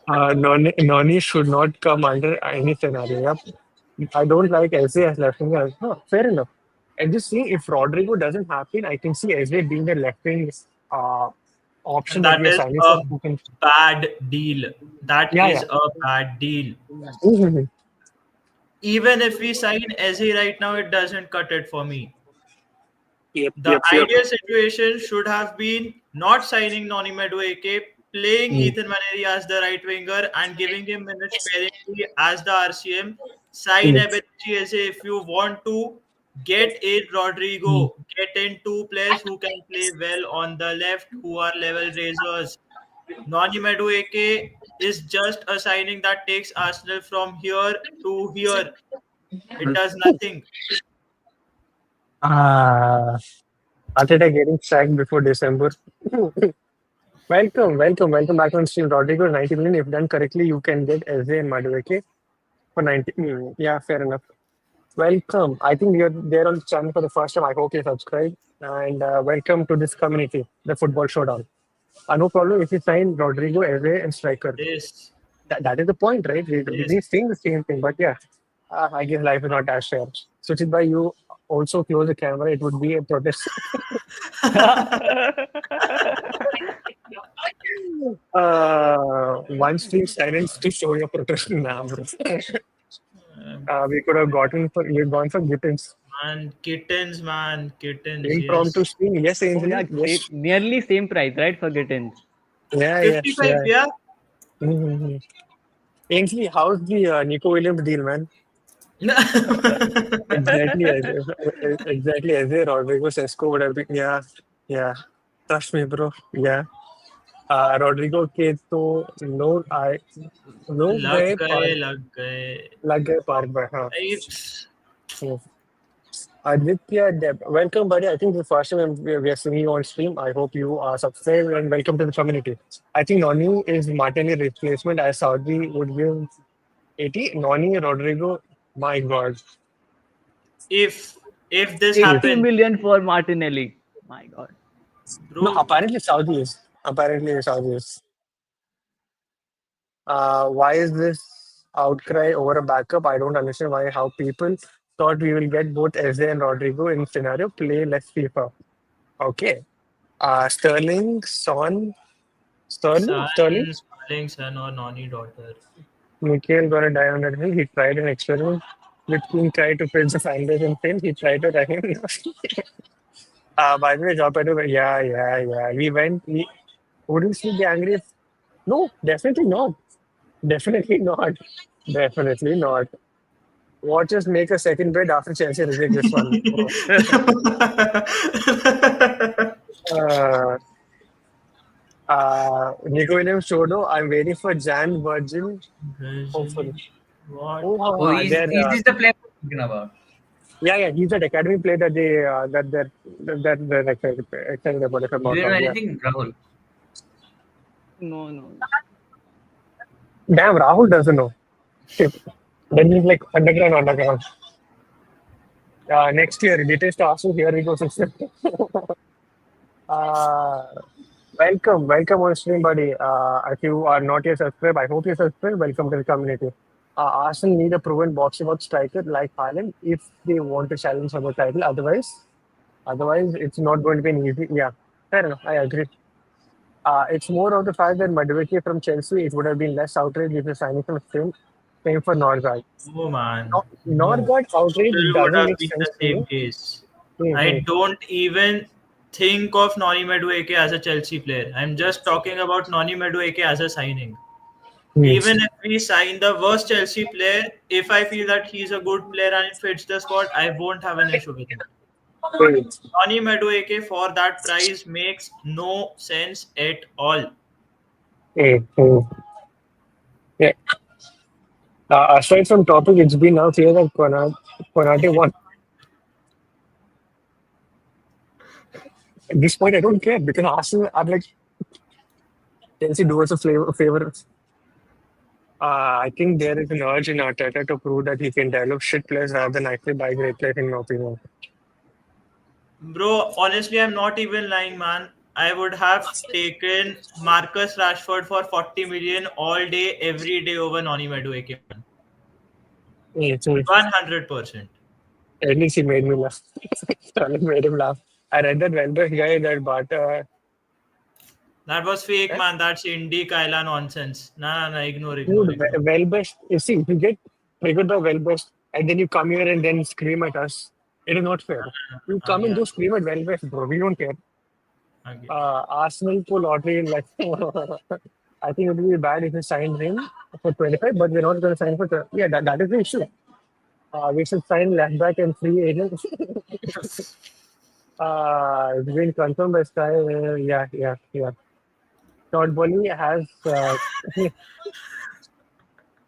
Noni should not come under any scenario. Yep. I don't like Eze as left winger. Huh, fair enough. And just see if Rodrigo doesn't happen, I can see Eze being the left wing uh, option And that that we are is signing a for. Who can, bad deal. That yeah, is yeah. a bad deal. Mhm. Even if we sign Eze right now, it doesn't cut it for me. Yep, The yep, yep. ideal situation should have been not signing Noni Madueke, playing Mm. Ethan Maneri as the right winger and giving him minutes sparingly as the RCM. Sign Yes. Eberechi Eze if you want to. Get in Mm. Rodrigo. Get in two players who can play well on the left, who are level raisers. Noni Madueke is just a signing that takes Arsenal from here to here. It does nothing. Ah, Arteta getting sacked before December. Welcome back on stream. Rodrigo, 90 million. If done correctly, you can get Eze and Madueke for 90. Yeah, fair enough. Welcome. I think you're there on the channel for the first time. I hope you subscribe. And welcome to this community, the Football Showdown. No problem if you sign Rodrigo, Eze, and Striker. This, That is the point, right? We've this. been saying the same thing, but yeah, I guess life is not as fair. Suchit bhai, you also close the camera. It would be a protest. One stream silence to show your protest. Nah, bro. We could have we've gone for Gittins. Man, kittens, Impromptu yes. stream. Yes, Angela. Only Yes. nearly same price, right, for Gittins? Yeah, yes, 55, yeah. yeah? Mm-hmm. Ainsley, how's the Nico Williams deal, man? Exactly as a Rodrigo Sesco would have been. Yeah, yeah. Trust me, bro. Yeah. Rodrigo के तो लोग गए park लग गए लग गए park में हाँ. भाई. So, Aditya Deb, welcome, buddy. I think the first time we are seeing you on stream. I hope you are subscribed and welcome to the community. I think Noni is Martinelli replacement as Saudi would give 80. Noni, Rodrigo, my God. If this 80 happens, million for Martinelli. My God. No, bro, apparently Saudi is. Apparently Saudi is. Why is this outcry over a backup? I don't understand how people thought we will get both Eze and Rodrigo in scenario play less FIFA. Okay. son, Sterling, son or Noni daughter. Mikhail gonna die on that hill. He tried an experiment. With King tried to pitch the Flanders and failed. He tried to him. By the way, job yeah. Wouldn't she be angry if no, definitely not. Definitely not. Definitely not. Watchers make a second bid after Chelsea reject this one. Uh, Nico Williams, Chodo. I'm waiting for Jan Virgin. Hopefully. Brazilian. What? Oh, They're is this the player we're talking about? yeah, yeah. He's that academy player that that they're excited about. If I'm Do not you know wrong, yeah. anything, Rahul? No, no. Damn, Rahul doesn't know. Shit. Then he's like underground, underground. Next year, latest Arsenal. Here we go. Sister. Uh, welcome on stream, buddy. If you are not yet subscribed, I hope you subscribe. Welcome to the community. Arsenal need a proven box-to-box striker like Haaland if they want to challenge for the title. Otherwise, it's not going to be an easy. Yeah, fair enough. I agree. It's more of the fact that Madueke from Chelsea, it would have been less outrage if the signing from Spain. Same for Norgard. Oh man, no. Norgard outrage Still would doesn't have make been sense the to same me. case. I Mm-hmm. don't even think of Noni Madueke as a Chelsea player. I'm just talking about Noni Madueke as a signing. Even if we sign the worst Chelsea player, if I feel that he's a good player and it fits the squad, I won't have an issue with it. Noni Madueke for that price makes no sense at all. Mm-hmm. Yeah. Aside from topic, it's been now clear that Konate won. At this point, I don't care because Arsenal are like Chelsea do us a favor. I think there is an urge in Arteta to prove that he can develop shit players rather than actually buy great players, in my opinion. Bro, honestly, I'm not even lying, man. I would have taken Marcus Rashford for 40 million all day, every day over Noni Madueke, man. So 100%. at least he made me laugh. Sterling made him laugh. I read that Welbeck guy that Bata. That was fake, eh, man. That's indie Kyla nonsense. Nah, nah, ignore, ignore, Dude, ignore. Welbeck. You see, if you get triggered by Welbeck and then you come here and then scream at us, it is not fair. You come and Yeah, go scream at Welbeck, bro. We don't care. okay. Arsenal pull lottery like I think it would be bad if we signed him for 25, but we're not going to sign for yeah, that is the issue. We should sign left back and free agents. It's been confirmed by Sky. Yeah, yeah, yeah. Todd Bowley has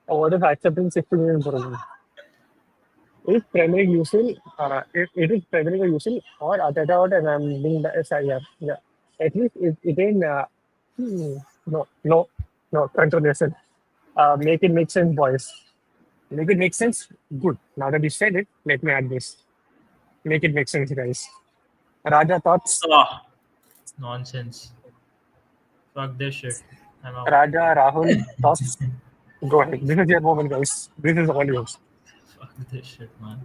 what if accepting 60 million per annum? Is Premier League useful? If it is Premier League useful or Arteta out and I'm being yeah, yeah. At least it ain't. No, no, no. Controversial. Make it make sense, boys. Make it make sense. Good. Now that you said it, let me add this. Make it make sense, guys. Raja thoughts. Oh, nonsense. Fuck this shit. I'm out. Raja Rahul thoughts. Go ahead. This is your moment, guys. This is all yours. Fuck this shit, man.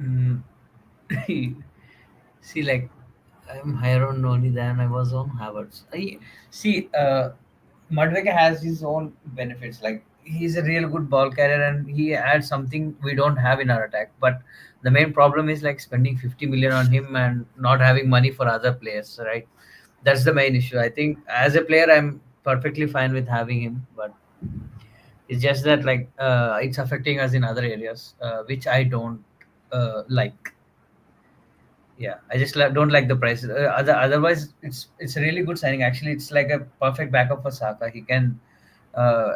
Mm. See, like, I'm higher on Noni than I was on Havertz. See, Madueke has his own benefits. Like, he's a real good ball carrier and he adds something we don't have in our attack. But the main problem is like spending 50 million on him and not having money for other players, right? That's the main issue. I think as a player, I'm perfectly fine with having him, but it's just that like it's affecting us in other areas, which I don't like. Yeah, I just don't like the price. Otherwise, it's a really good signing. Actually, it's like a perfect backup for Saka. He can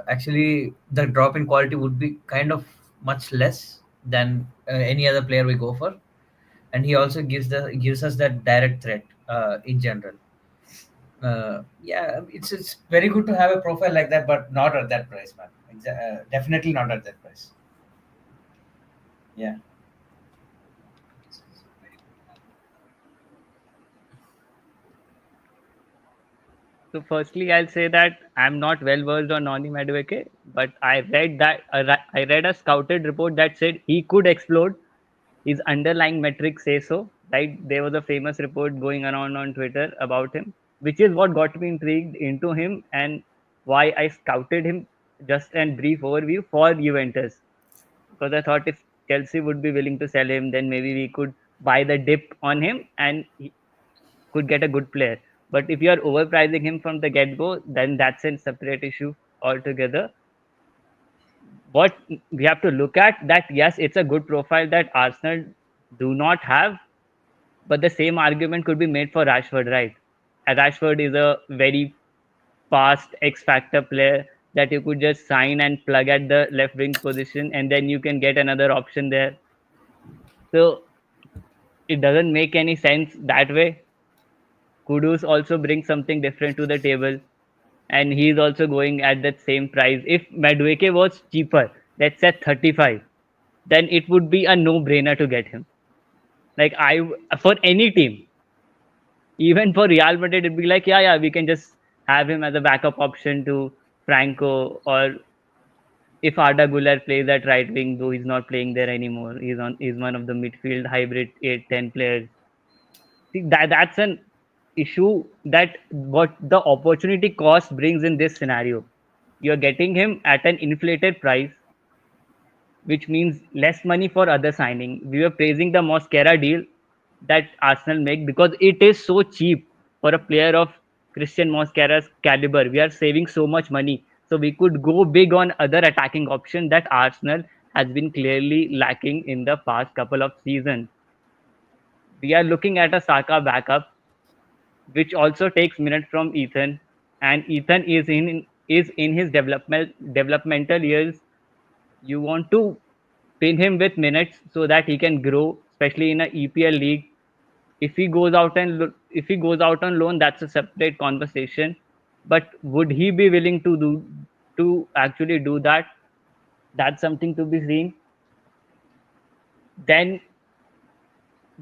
actually the drop in quality would be kind of much less than any other player we go for, and he also gives us that direct threat in general. Yeah, it's very good to have a profile like that, but not at that price, man. Definitely not at that price. Yeah. So firstly, I'll say that I'm not well versed on Noni Madueke, but I read a scouted report that said he could explode. His underlying metrics say so. Right? There was a famous report going around on Twitter about him, which is what got me intrigued into him and why I scouted him. Just a brief overview for Juventus, because I thought if Chelsea would be willing to sell him, then maybe we could buy the dip on him and he could get a good player. But if you are overpricing him from the get go, then that's a separate issue altogether. What we have to look at that, yes, it's a good profile that Arsenal do not have, but the same argument could be made for Rashford, right? Rashford is a very fast X factor player that you could just sign and plug at the left wing position, and then you can get another option there. So it doesn't make any sense that way. Kudus also brings something different to the table, and he's also going at that same price. If Madueke was cheaper, let's say 35, then it would be a no-brainer to get him. Like for any team, even for Real Madrid, it'd be like, yeah, we can just have him as a backup option to Franco, or if Arda Güler plays at right wing, though he's not playing there anymore, he's one of the midfield hybrid 8-10 players. See, that's an issue, that what the opportunity cost brings in this scenario. You're getting him at an inflated price, which means less money for other signing. We were praising the Mosquera deal that Arsenal make because it is so cheap for a player of Christian Mosquera's caliber. We are saving so much money, so we could go big on other attacking option that Arsenal has been clearly lacking in the past couple of seasons. We are looking at a Saka backup, which also takes minutes from Ethan, and Ethan is in his developmental years. You want to pin him with minutes so that he can grow, especially in a EPL league. If he goes out on loan, that's a separate conversation. But would he be willing to actually do that? That's something to be seen. Then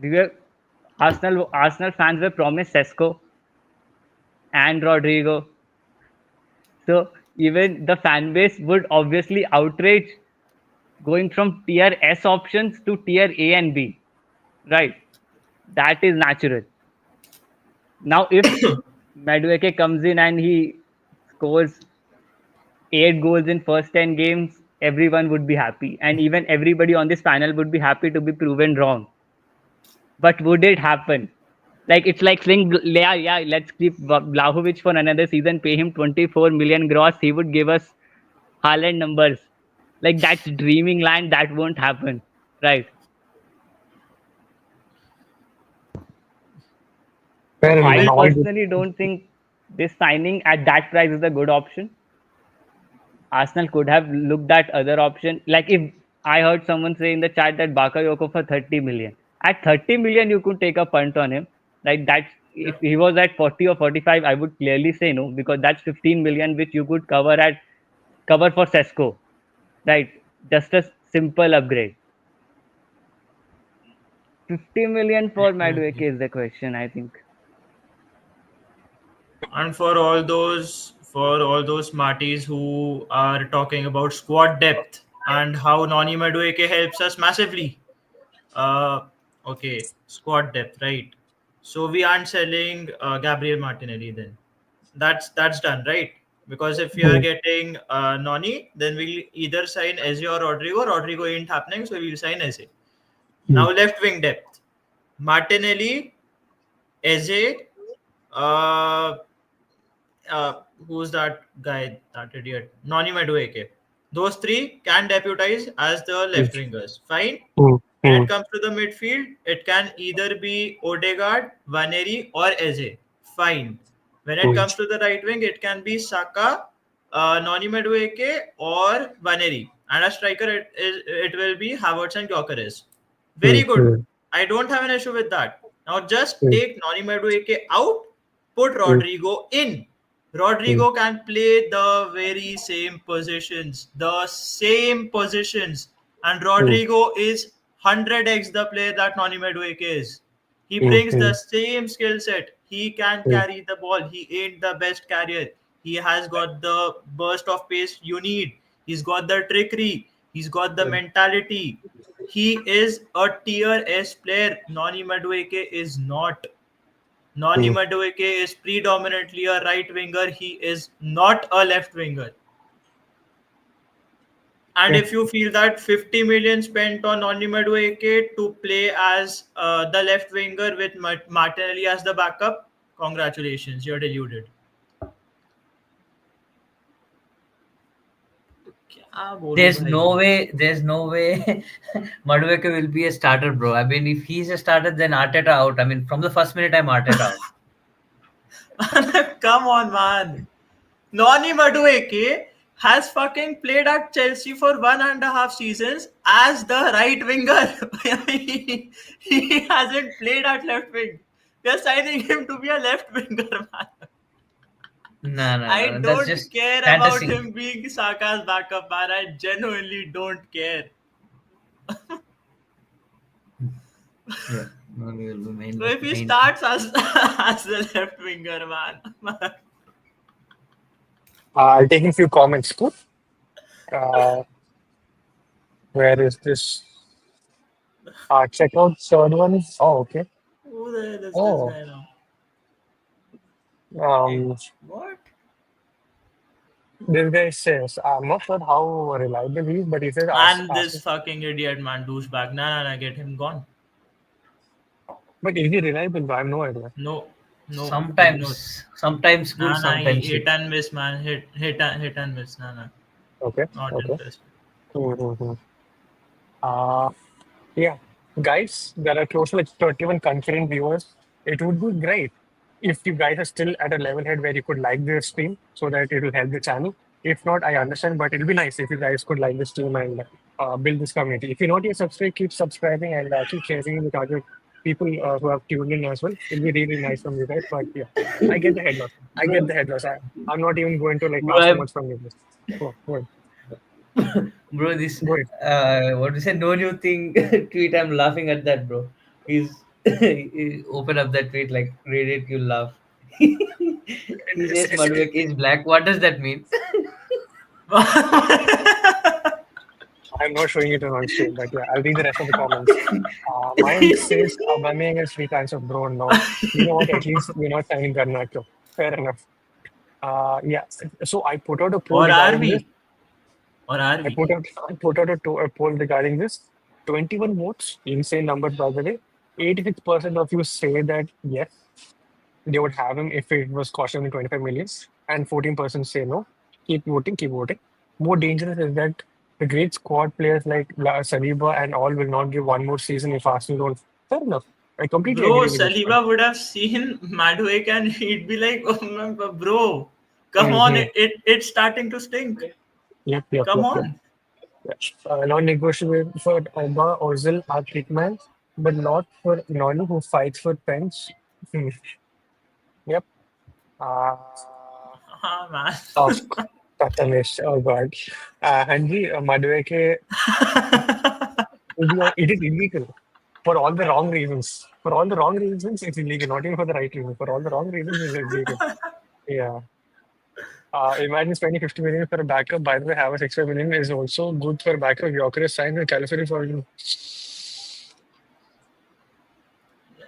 we were Arsenal fans were promised Sesko and Rodrygo. So even the fan base would obviously outrage going from tier S options to tier A and B. Right. That is natural. Now, if Madueke comes in and he scores 8 goals in first 10 games, everyone would be happy, and even everybody on this panel would be happy to be proven wrong. But would it happen? Like it's like saying, yeah, let's keep Vlahovic for another season, pay him 24 million gross. He would give us Haaland numbers. Like that's dreaming land. That won't happen, right? So Fair enough. I And all this. personally don't think this signing at that price is a good option. Arsenal could have looked at other option. Like if I heard someone say in the chat that Bakayoko for 30 million. At 30 million, you could take a punt on him. Like that's if he was at 40 or 45, I would clearly say no, because that's 15 million which you could cover for Sesko. Right. Just a simple upgrade. 50 million for Madueke is the question, I think. And for all those smarties who are talking about squad depth and how Noni Madueke helps us massively. Uh, okay, squad depth, right? So we aren't selling Gabriel Martinelli then. That's done, right? Because if we are Mm, getting Noni, then we'll either sign Eze or Rodrigo. Rodrigo ain't happening, so we'll sign Eze. mm, Now left wing depth: Martinelli, Eze, uh, who's that guy, that idiot? Noni Madueke. Those three can deputize as the mm, left wingers. Fine. mm, When it mm, comes to the midfield, it can either be Odegaard, Vaneri, or Eze. Fine. When it mm, comes to the right wing, it can be Saka, Noni Madueke, or Vaneri. And a striker, it will be Havertz and Gyokeres. Very mm, good. mm, I don't have an issue with that. Now just mm, take Noni Madueke out, put mm, Rodrigo in. mm, Rodrigo can play the very same positions, and mm, Rodrigo is 100x the player that Noni Madueke is. He mm, brings the mm, same skill set. He can mm, carry the ball. He ain't the best carrier. He has got the burst of pace you need. He's got the trickery. He's got the mm, mentality. He is a tier S player. Noni Madueke is not. Noni mm. Madueke is predominantly a right winger. He is not a left winger. And Yeah. if you feel that 50 million spent on Noni Madueke to play as the left winger with Martinelli as the backup, congratulations, you're deluded. क्या बोलूं There's भाई? no way. There's no way Madueke will be a starter, bro. I mean, if he's a starter, then Arteta out. I mean, from the first minute, I'm Arteta out. Come on, man. Noni Madueke has fucking played at Chelsea for 1.5 seasons as the right winger. He hasn't played at left wing. They're signing him to be a left winger, man. No, no, I no. That's don't just care about fantasy. him being Saka's backup, man. I genuinely don't care. Yeah. No, we will be So if he main. starts as as the left winger, man. I'll take in a few comments. Cool. Uh, where is this? Check out third one. Oh, okay. Who the hell is this Oh, guy now? Hey, um, what? this guy says, I'm not sure how reliable he is, but he says, Man, ask, this fucking idiot, man, douchebag. Nah, nah, nah, get him gone. but is he reliable? I have no idea. No, no, ignore. Sometimes good, Nah, nah, sometimes hit shit. and miss, man. Hit and miss. Nah, nah, Okay, not okay. interested. Mm-hmm. Uh, yeah, guys, there are close to like 31 concurrent viewers. It would be great if you guys are still at a level head where you could like the stream so that it will help the channel. If not, I understand, but it'll be nice if you guys could like the stream and build this community. If you're not yet subscribed, keep subscribing and keep sharing with other people who have tuned in as well. It'll be really nice from you guys. But yeah, I get the head loss. I get Bro, the head loss. I'm not even going to like bro, ask too I'm, much from you guys. Go ahead. bro, this Go ahead. what do you say? No new thing tweet. I'm laughing at that, bro. He's he open up that tweet like read it, you laugh. He It's, says it's, Madueke is black. What does that mean? I'm not showing it on stream, but yeah, I'll read the rest of the comments. Mine says Aubameyang is three kinds of bro. No, you know what? At least we're not signing Garnacho. Fair enough. Yeah. So I put out a poll or are regarding this. we? Or are we? I put out a poll regarding this. 21 votes, insane numbers by the way. 86% of you say that yes, they would have him if it was costing him 25 million, and 14% say no. Keep voting, keep voting. More dangerous is that the great squad players like Saliba and all will not give one more season if Arsenal don't. Fair enough. I completely Bro, agree with this point. Saliba would have seen Madueke and he'd be like, oh, man, bro, come on, Mm-hmm. it's starting to stink. Yep, yep, Come yep, yep. on. Yep. Non-negotiable for Oba, Ozil, or Kickman, but not for Noni who fights for pens. Hmm. Yep. Uh, Ah, man. of Tottenham. Oh God. Hanji, Madueke, it is illegal for all the wrong reasons. For all the wrong reasons, it's illegal. Not even for the right reasons. For all the wrong reasons, it's illegal. Yeah. Imagine spending 50 million for a backup. By the way, have a 65 million is also good for a backup. Gyokeres signed with California for you.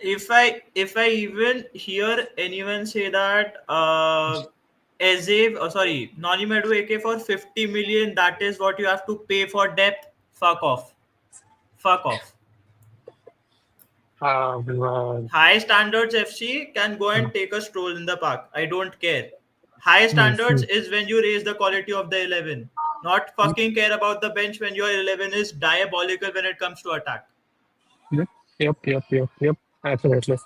If I even hear anyone say that sorry, Noni Madueke for 50 million, that is what you have to pay for depth. Fuck off. Fuck off. Uh, High Standards FC can go and take a stroll in the park. I don't care. High Standards is when you raise the quality of the 11. Not fucking care about the bench when your 11 is diabolical when it comes to attack. Yep, yep. Absolutely.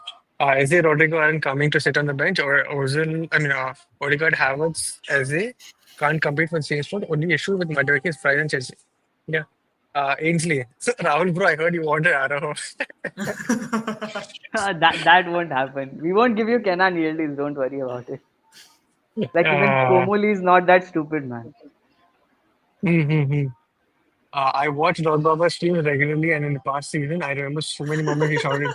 Is it Rodrygo aren't coming to sit on the bench or Ozil? I mean, Odegaard Havertz as they can't compete for the same spot. Only issue with Madueke is price and Chelsea. Yeah. Ainsley. Rahul, bro, I heard you wanted Aarush. That won't happen. We won't give you Kenan Yildiz. Don't worry about it. Like even uh, Komoli is not that stupid, man. mm-hmm. I watched Drogba streams regularly, and in the past season, I remember so many moments he shouted,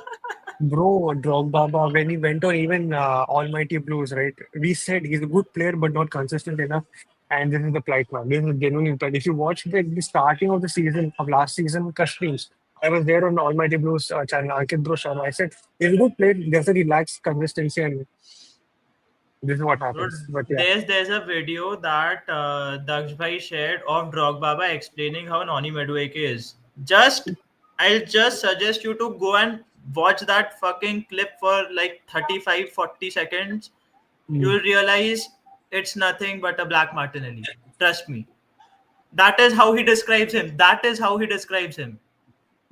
"Bro, Drogba!" When he went on even Almighty Blues, right? We said he's a good player, but not consistent enough. And this is the plight, man. This is genuine plight. If you watch the starting of the season of last season, streams, I was there on Almighty Blues channel, Ankit Bro Sharma. I said he's a good player, just that he lacks consistency, and this is what Bro, happens. But yeah. there's a video that Daksh Bhai shared of Drogba by explaining how Noni Madueke is. I'll just suggest you to go and watch that fucking clip for like 35-40 seconds. Mm. You'll realize it's nothing but a black Martinelli. Trust me. That is how he describes him. That is how he describes him.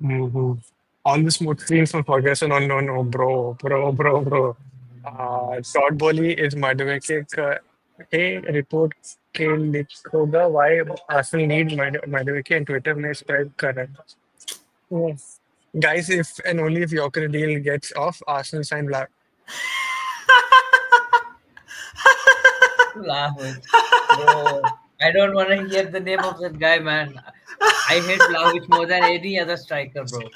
Mm-hmm. All the smooth screens from Ferguson on no, no, bro. Todd Bowley is Madueke. Hey, report के लिखोगा why Arsenal need Madueke and Twitter में spread correct. Yes. Guys, if and only if Gyokeres deal gets off, Arsenal sign Vlahovic. Bro, I don't want to hear the name of that guy, man. I hate Vlahovic more than any other striker, bro.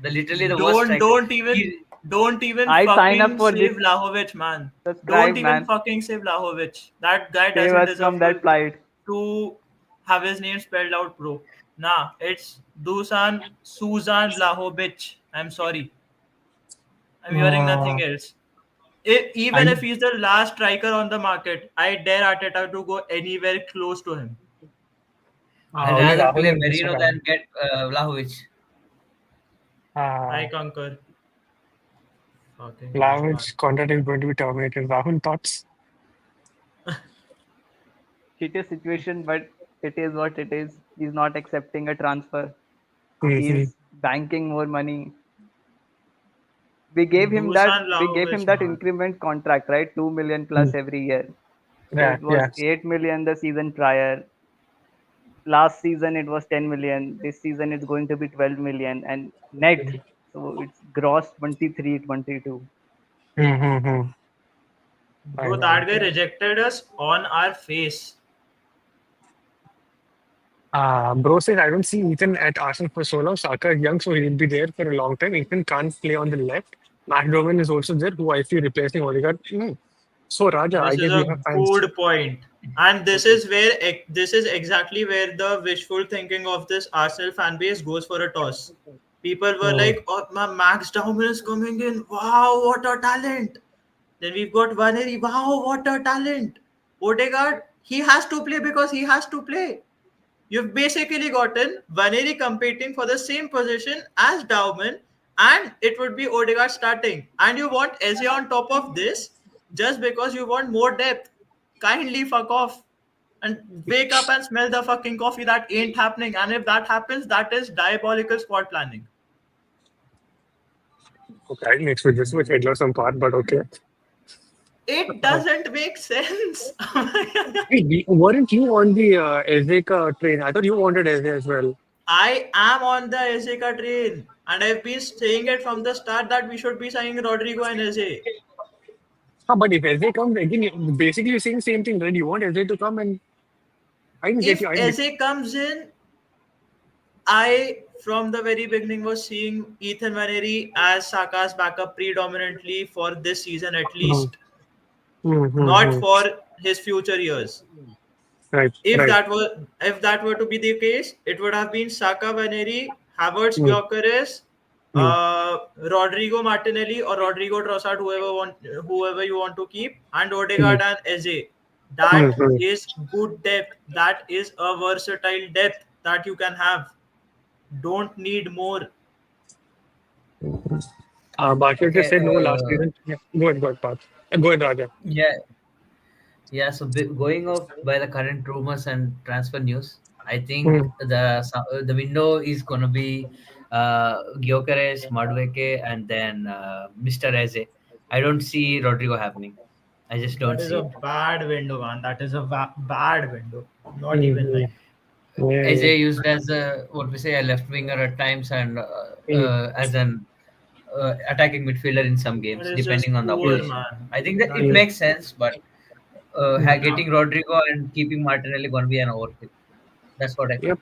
Literally the worst Don't striker. don't even He, don't even I sign up fucking for say this. Vlahovic, man. Don't Subscribe, even man. fucking say Vlahovic. That guy Save doesn't us from deserve that flight. to have his name spelled out, bro. Nah, it's Dusan Susan Vlahovic. I'm sorry. I'm hearing nothing uh, else. Even I if he's the last striker on the market, I dare Arteta to go anywhere close to him. I'd only rather Rahul play is Merino Instagram. than get Vlahovic. I Uh, concur. Fucking hell, man. Vlahovic contract is going to be terminated. Rahul thoughts? Shitty situation, but it is what it is. He's not accepting a transfer. Mm-hmm. He's banking more money. We gave him that. Dusan We gave him Vlahovic, that man. increment contract, right? 2 million plus every year. So Yeah, it was yeah. 8 million the season prior. Last season it was 10 million. This season it's going to be 12 million and net. So it's gross 23, 22. Mm-hmm. Bro, that guy rejected us on our face. Bro says, I don't see Ethan at Arsenal for so long. Saka is young, so he'll be there for a long time. Ethan can't play on the left. McDoman is also there, who I see replacing Odegaard. So, Raja, I This is guess you a have fans. good point. And Okay. this is exactly where the wishful thinking of this Arsenal fan base goes for a toss. People were Mm, like, "Oh, Max Dauman is coming in. Wow, what a talent!" Then we've got Vaneri. Wow, what a talent! Odegaard, he has to play because he has to play. You've basically gotten Vaneri competing for the same position as Dowman, and it would be Odegaard starting. And you want Eze on top of this just because you want more depth. Kindly fuck off and wake up and smell the fucking coffee. That ain't happening. And if that happens, that is diabolical squad planning. okay, I didn't expect this much headless some part, but okay. It Uh, doesn't make sense. weren't you on the Ezeka train? I thought you wanted Eze as well. I am on the Ezeka train, and I've been saying it from the start that we should be signing Rodrygo and Eze. But if Eze comes again, basically you're saying the same thing, right? You want Eze to come, and I didn't get you. If I didn't get Eze comes in, I from the very beginning was seeing Ethan Vaneri as Saka's backup predominantly for this season at you. least, not Mm-hmm. for his future years. Right, If right. that were to be the case, it would have been Saka, Vaneri, Havertz, Mm, Gyokeres, mm, Rodrigo Martinelli or Rodrigo Trossard, whoever you want to keep, and mm, Odegaard and Eze. That mm, is good depth. That is a versatile depth that you can have. Don't need more. mm. Baki just Okay, said no last season. Yeah. Go ahead, Parth. Go ahead, Raja. yeah, yeah. So going off by the current rumors and transfer news, I think Mm. the window is gonna be Gyokeres, Madueke, and then Mr. Eze. I don't see Rodrigo happening. I just That don't is see a it. bad window, man. That is a bad window. Not even Mm-hmm. like. Yeah, yeah. Eze used as a what we say a left winger at times and Mm, as an attacking midfielder in some That games, is just depending on the mm, poor, opposition. man. I think that That it mm, is. makes sense, but mm. Nah. getting Rodrigo and keeping Martinelli going to be an overkill. That's what I feel.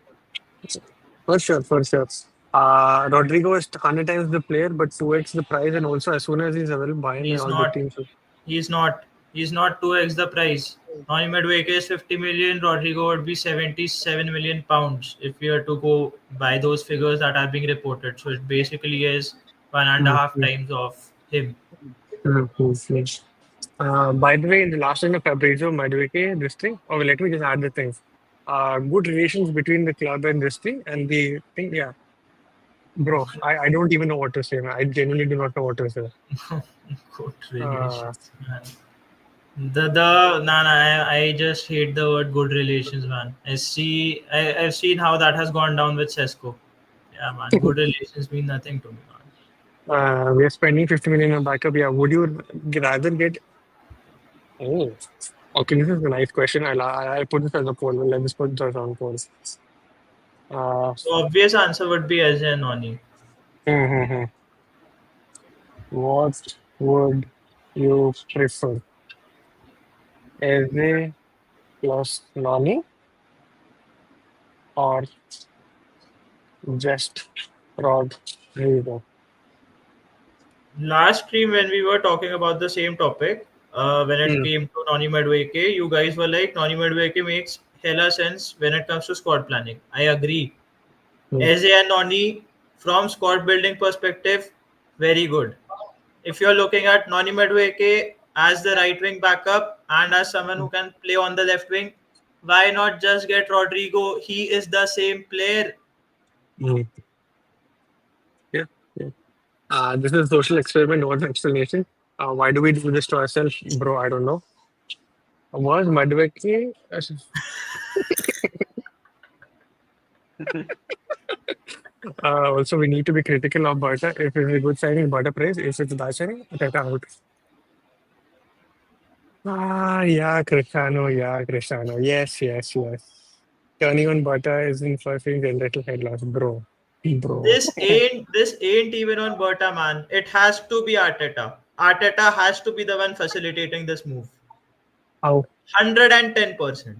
Yep, for sure, for sure. Rodrigo is 100 times the player, but 2x the price, and also as soon as he's available, buy him in He's all big not. teams. He's not. He's not 2x the price. Noni Madueke is 50 million. Rodrigo would be 77 million pounds if we are to go by those figures that are being reported. So it basically is one and a half Mm-hmm. times of him. Mm-hmm. By the way, in the last line of Fabrizio Madueke, this thing, okay, let me just add the things. Good relations between the club and this thing, and the thing, yeah, bro, I don't even know what to say, man. I genuinely do not know what to say. Good Uh, relations, man. The nah, nah, I just hate the word good relations, man. I've seen how that has gone down with Sesko. Yeah, man. Good relations mean nothing to me, man. We are spending 50 million on backup. Yeah, would you rather get? Oh, okay. This is a nice question. I'll put this as a poll. Let us put this on poll. Uh, So obvious answer would be as a Noni. hmm. What would you prefer? Eze plus Nani or just Rodrygo? Last stream when we were talking about the same topic, when it Hmm. came to Noni Madueke, you guys were like Noni Madueke makes hella sense when it comes to squad planning. I agree. Hmm. Eze and Noni, from squad building perspective, very good. If you're looking at Noni Madueke as the right wing backup and as someone who can play on the left wing, why not just get Rodrigo? He is the same player. Hmm. Yeah. Yeah. This is a social experiment, not an explanation. Why do we do this to ourselves, bro? I don't know. Was Madueke? Also, we need to be critical of Berta. If it's a good signing, Berta praise. If it's a bad signing, Teta out. Yeah, Cristiano. Yeah, Cristiano. Yes, yes, yes. Turning on Berta is in first thing a little head loss, bro. Bro. This ain't even on Berta, man. It has to be Arteta. Arteta has to be the one facilitating this move. How? 110%.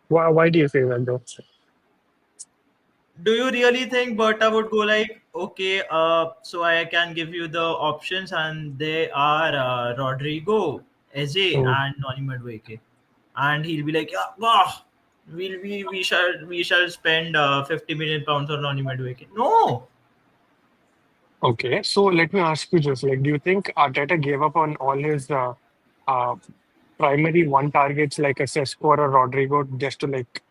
Why do you say that, though? Do you really think Berta would go like, okay, so I can give you the options, and they are Rodrigo, Eze, Mm, and Noni Madueke, and he'll be like, yeah, wow, we shall spend 50 million pounds on Noni Madueke. No, okay, so let me ask you just like, do you think Arteta gave up on all his uh, primary one targets like a Sesko or a Rodrigo just to like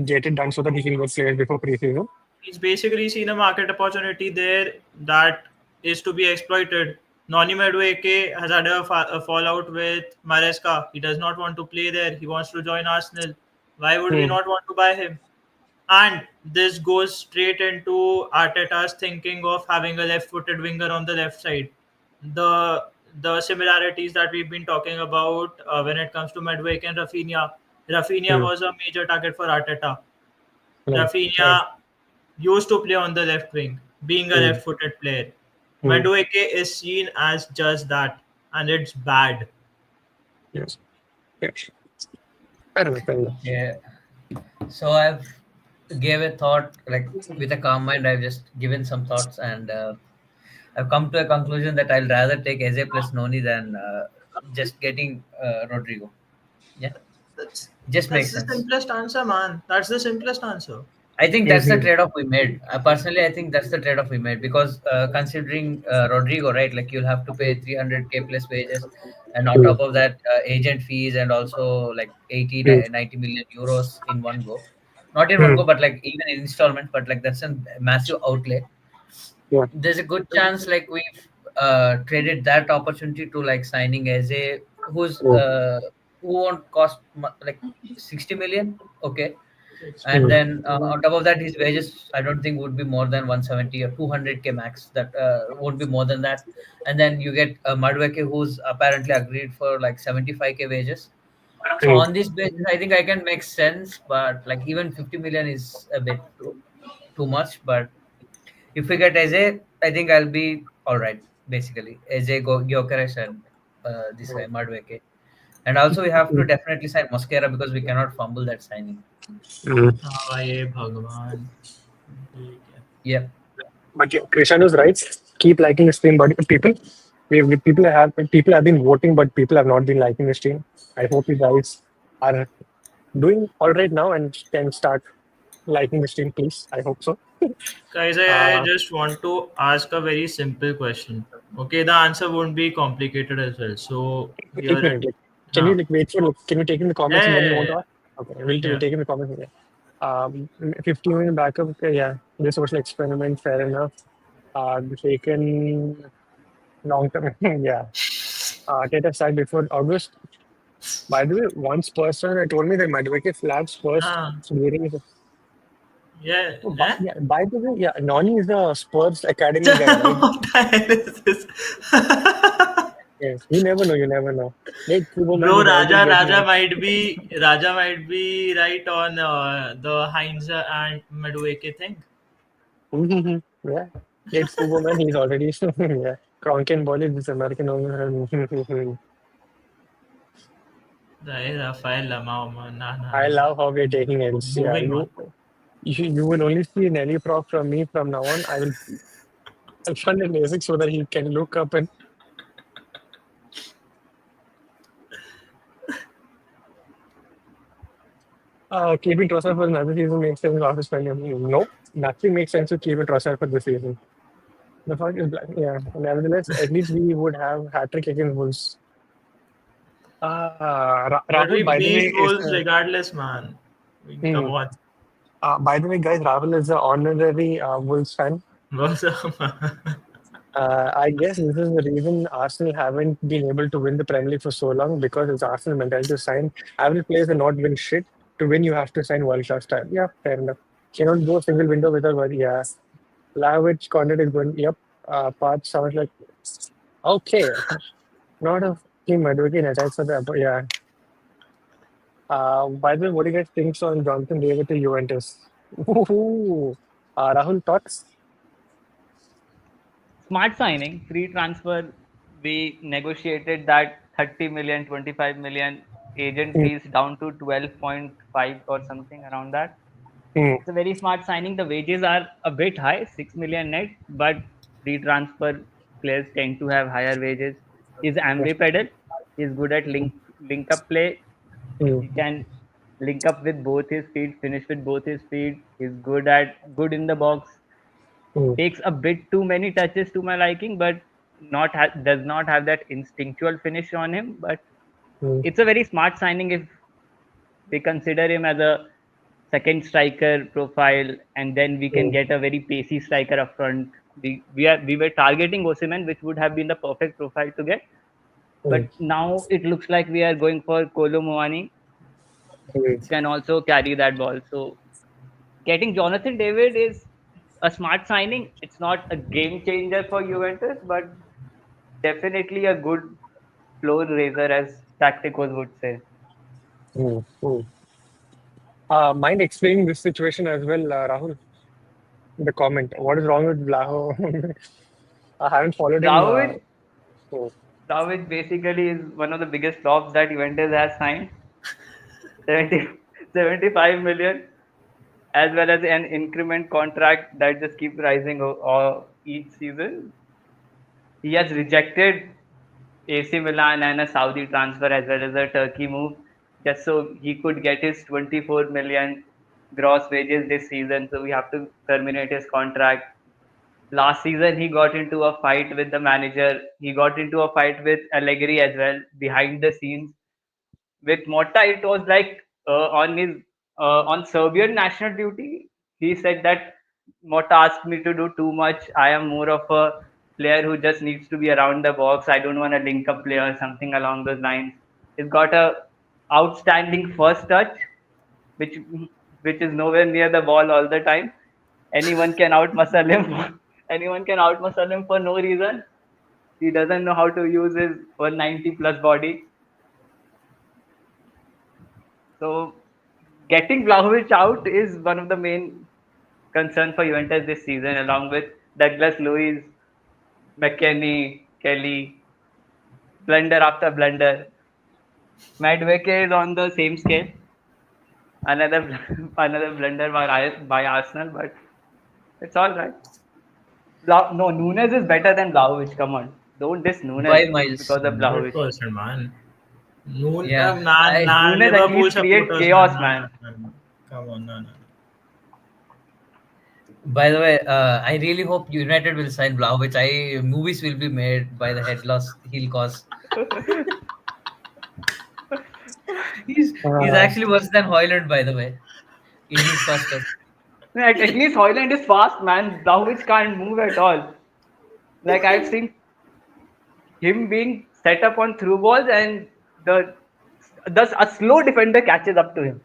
get it done so that he can get players before preseason? he's basically seen a market opportunity there that is to be exploited. Noni Madueke has had a fallout with Maresca. He does not want to play there. He wants to join Arsenal. Why would we Hmm. not want to buy him? And this goes straight into Arteta's thinking of having a left-footed winger on the left side. The the similarities that we've been talking about when it comes to Madueke and Rafinha. Rafinha Hmm. was a major target for Arteta. Right. Right. Rafinha used to play on the left wing, being a Hmm. left-footed player. Hmm. Madueke is seen as just that, and it's bad. Yes. Yes. Fair enough. Fair enough. Yeah. So I've gave a thought like with a calm mind. I've just given some thoughts and I've come to a conclusion that I'll rather take Eze plus Noni than just getting Rodrigo. Yeah, That's just that's makes the sense. simplest answer, man. That's the simplest answer. I think that's the Mhm. trade-off we made. Personally, I think that's the trade-off we made because considering Rodrigo, right? Like you'll have to pay 300k plus wages, and on Hmm. top of that, agent fees and also like 80, Hmm. 90 million euros in one go. Not in one Hmm. go, but like even in installments. But like that's a massive outlay. Yeah. There's a good chance like we've traded that opportunity to like signing as a who's Hmm. who won't cost like 60 million. Okay, and Hmm. then on top of that his wages I don't think would be more than 170 or 200k max. That won't be more than that. And then you get Madueke who's apparently agreed for like 75k wages. So Hmm. on this basis I think I can make sense, but like even 50 million is a bit too much. But if we get AJ, I think I'll be all right. Basically, AJ Gyokeres and this guy Madueke, and also we have to definitely sign Mosquera because we cannot fumble that signing. Hmm. हाँ ये भगवान ये क्या Yeah, But yeah, Cristiano's right. Keep liking his team, but people have been voting, but people have not been liking his team. I hope you guys are doing all right now and can start liking his team, please. I hope so. Guys, I Uh, just want to ask a very simple question. Okay, the answer won't be complicated as well. So here एक it. minute, like, can you Huh. like wait for like, can you take in the Yeah, comments and then you yeah, want yeah, to ask? Okay, we'll yeah. take in the comments. Okay. 15 minute backup. Okay, yeah, this social experiment, fair enough. Taken long term. Yeah. Teta started before August. By the way, once person told me that Madueke flags first Huh. during his. Yeah, Oh, eh? yeah, by the way, yeah, Noni is a Spurs academy guy, right? What the hell is this? Yes, you never know. You never know. Like Superman Bro, is already getting it. Raja might be right on the Heinz and Madueke thing. Mhm. Yeah, it's Superman. He's already yeah. Kronken Ball is this American owner. The Rafael Lamau, man. Nah, nah, I nah, nah. love how we're taking L's. Yeah, Moving on. you will only see Nelly prop from me from now on. I'll fund an ASIC so that he can look up and keeping Trossard for another season makes sense after spending. Nope, nothing makes sense to keep it Trossard for this season. The fuck is black. Yeah, nevertheless, at least we would have hat trick against Wolves. But Rahul, we by the way, beat is Wolves regardless, man. I mean, hmm. come on. By the way, guys, Rahul is an honorary Wolves fan. What's up, I guess this is the reason Arsenal haven't been able to win the Premier League for so long because it's Arsenal mentality to sign average players and not win shit. To win, you have to sign world class style. Yeah, fair enough. Cannot go single window without worry. Yeah, Lavish content is going. Yep. Parth sounds like okay. Not a team advocate attached for that, but yeah. By the way, what do you guys think on Jonathan David to Juventus? Ooh. Rahul, thoughts? Smart signing, free transfer. We negotiated that 30 million, 25 million agent Hmm. fees down to 12.5 or something around that. Hmm. It's a very smart signing. The wages are a bit high, 6 million net, but free transfer players tend to have higher wages. He's ambidextrous. He's good at link up play. Hmm. He can link up with both his feet, finish with both his feet. He's good in the box. Hmm. Takes a bit too many touches to my liking, but does not have that instinctual finish on him. But Hmm. it's a very smart signing if we consider him as a second striker profile, and then we can Hmm. get a very pacey striker up front. We were targeting Osimhen, which would have been the perfect profile to get, Hmm. but now it looks like we are going for Kolo Muani, Hmm. who can also carry that ball. So getting Jonathan David is a smart signing. It's not a game changer for Juventus, but definitely a good floor raiser, as tacticos would say. Hmm. Hmm. Mind explaining this situation as well, Rahul? The comment. What is wrong with Blaho? I haven't followed him. Vlahovic, So, Vlahovic basically is one of the biggest flops that Juventus has signed. 70, 75 million, as well as an increment contract that just keeps rising each season. He has rejected AC Milan and a Saudi transfer as well as a Turkey move just so he could get his 24 million gross wages this season. So we have to terminate his contract. Last season, he got into a fight with the manager. He got into a fight with Allegri as well behind the scenes. With Motta, it was like on Serbian national duty. He said that Motta asked me to do too much. I am more of a player who just needs to be around the box. I don't want to link up play or something along those lines. He's got a outstanding first touch, which which is nowhere near the ball all the time. Anyone can outmuscle him. Anyone can outmuscle him for no reason. He doesn't know how to use his 190 plus body. So getting Vlahovic out is one of the main concern for Juventus this season, along with Douglas Luiz, McKennie, Kelly, blunder after blunder. Madueke is on the same scale. Another another blunder by Arsenal, but it's all right. No, Nunes is better than Vlahovic. Come on, don't diss by Nunes miles. because of Vlahovic. 100%, man. Noon, Yeah, man, I nah, Nunes at Liverpool least create supporters, man, chaos, nah, nah, man. nah, nah. Come on, nah, nah. by the way, I really hope United will sign Vlahovic. I movies will be made by the head loss he'll cause. He's uh, actually worse than Hoyland, by the way, in his first test. At least Hoyland is fast, man. Vlahovic can't move at all. Like I've seen him being set up on through balls, and the a slow defender catches up to him.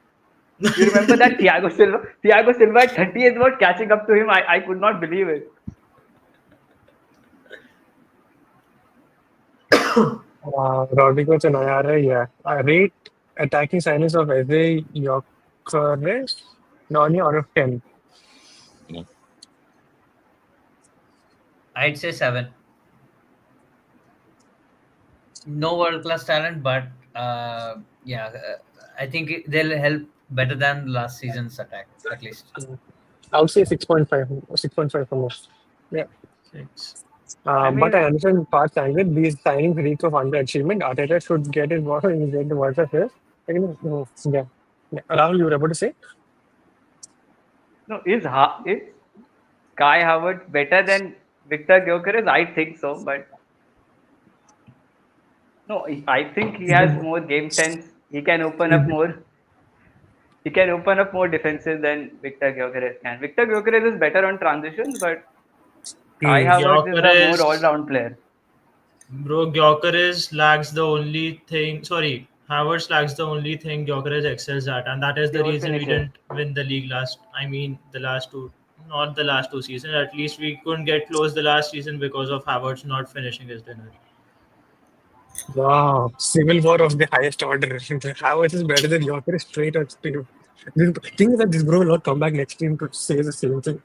You remember that Thiago Silva? Thiago Silva at 30th was catching up to him. I could not believe it. Rodrygo and Ayara, yeah. I rate attacking signings of Eze Gyokeres, Noni out of 10. I'd say 7. No world class talent, but yeah, I think they'll help better than last season's attack at least. I would say 6.5, 6.5 for most. Yeah. Six. I But I mean, understand Parth's angle. These signings reek of underachievement. Arteta should get his work and get the work of his. Yeah. Yeah. Rahul, you were about to say? no, is Kai Havertz better than Victor Gyokeres? I think so, but no, I think he Is has the, more game sense. He can open is up more. He can open up more defenses than Victor Gyokeres can. Victor Gyokeres is better on transitions, but Kai the, Havertz is a more Gyokeres, all-round player. bro, Gyokeres lacks the only thing. Sorry, Havertz lacks the only thing Gyokeres excels at, and that is the Pure reason we finisher. didn't win the league last. I mean, the last two, not the last two seasons. At least we couldn't get close the last season because of Havertz not finishing his dinner. wow, civil war of the highest order. How is this better than Yorker straight up to you? The thing is that this bro will not come back next team to say the same thing.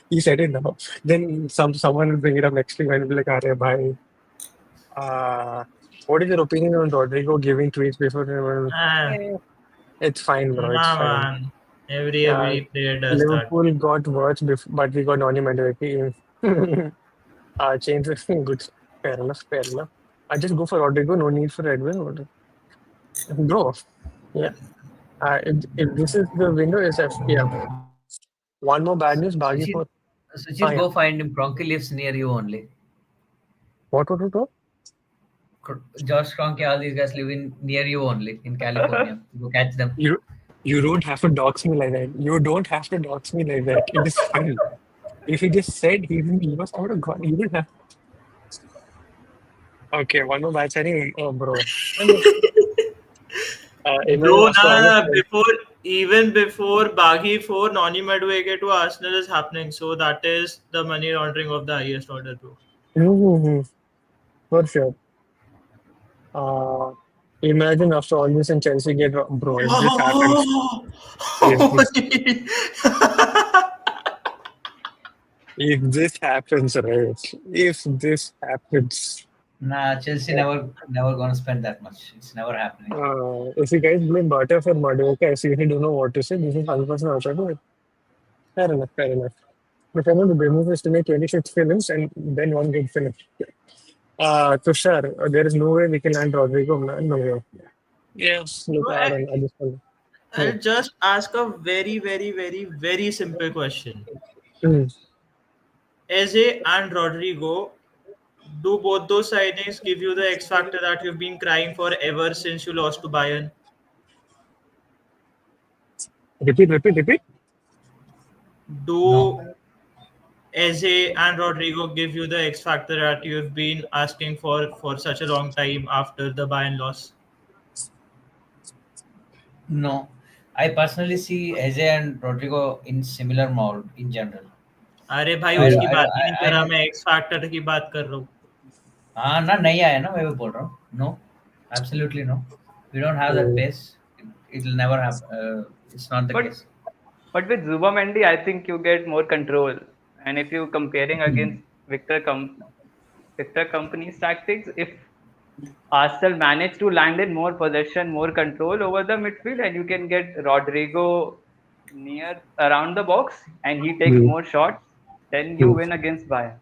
He said it now. Then someone will bring it up next week and be like, "Arey bhai, uh, what is your opinion on Rodrygo giving tweets before?" Ah, Eh, it's fine, bro. It's nah, fine. man. Every Uh, every player does that. Liverpool got worse, but we got Noni Madueke. Change good. Fair enough. Fair enough. I just go for Rodrigo. No need for Edwin. Bro, yeah. If this is the window, is F. Yeah. One more bad news. Bagi Sucheet, for. Sucheet, Yeah. go find him. Kroenke lives near you only. What? Josh Kroenke, all these guys live in near you only in California. Go catch them. You you don't have to dox me like that. You don't have to dox me like that. It is fine. If he just said he was out of God, you don't have. Okay, one more bad signing. Oh, bro. I mean, Bro, imagine nah, after all nah, this nah. time. Before Baghi for Noni Madueke to Arsenal is happening, so that is the money laundering of the highest order, bro. Mm-hmm. For sure. Uh, imagine after all this and Chelsea get bro. If this happens, Oh, if this if this happens, right? If this happens, Nah, Chelsea uh, never gonna spend that much. It's never happening. if you guys blame Butter for Madueke, I seriously don't know what to say. This is 100% outside. Fair enough. Fair enough. The problem with Bremen is to make 26 films and then one good film. Tushar, there is no way we can land Rodrigo. No way. Yes. Look, bro, I don't. I just don't. Hmm. I'll just ask a very simple question. Hmm. Eze and Rodrigo, do both those signings give you the X factor that you've been crying for ever since you lost to Bayern? Repeat. No, Do Eze and Rodrigo give you the X factor that you've been asking for such a long time after the Bayern loss? no. I personally see Eze and Rodrigo in similar mold in general. अरे भाई So उसकी Hmm. बात ही नहीं कर रहा I मैं x factor की बात कर रहा हूँ हाँ ना नहीं आया ना मैं भी बोल रहा हूँ. No, absolutely no. We don't have that Hmm. pace. It'll never happen. It's not the But case. with Zubimendi, I think you get more control. And if you comparing against Victor Company's tactics, if Arsenal manage to land in more possession, more control over the midfield, and you can get Rodrigo near around the box, and he takes Hmm. more shots, then you Hmm. win against Bayern.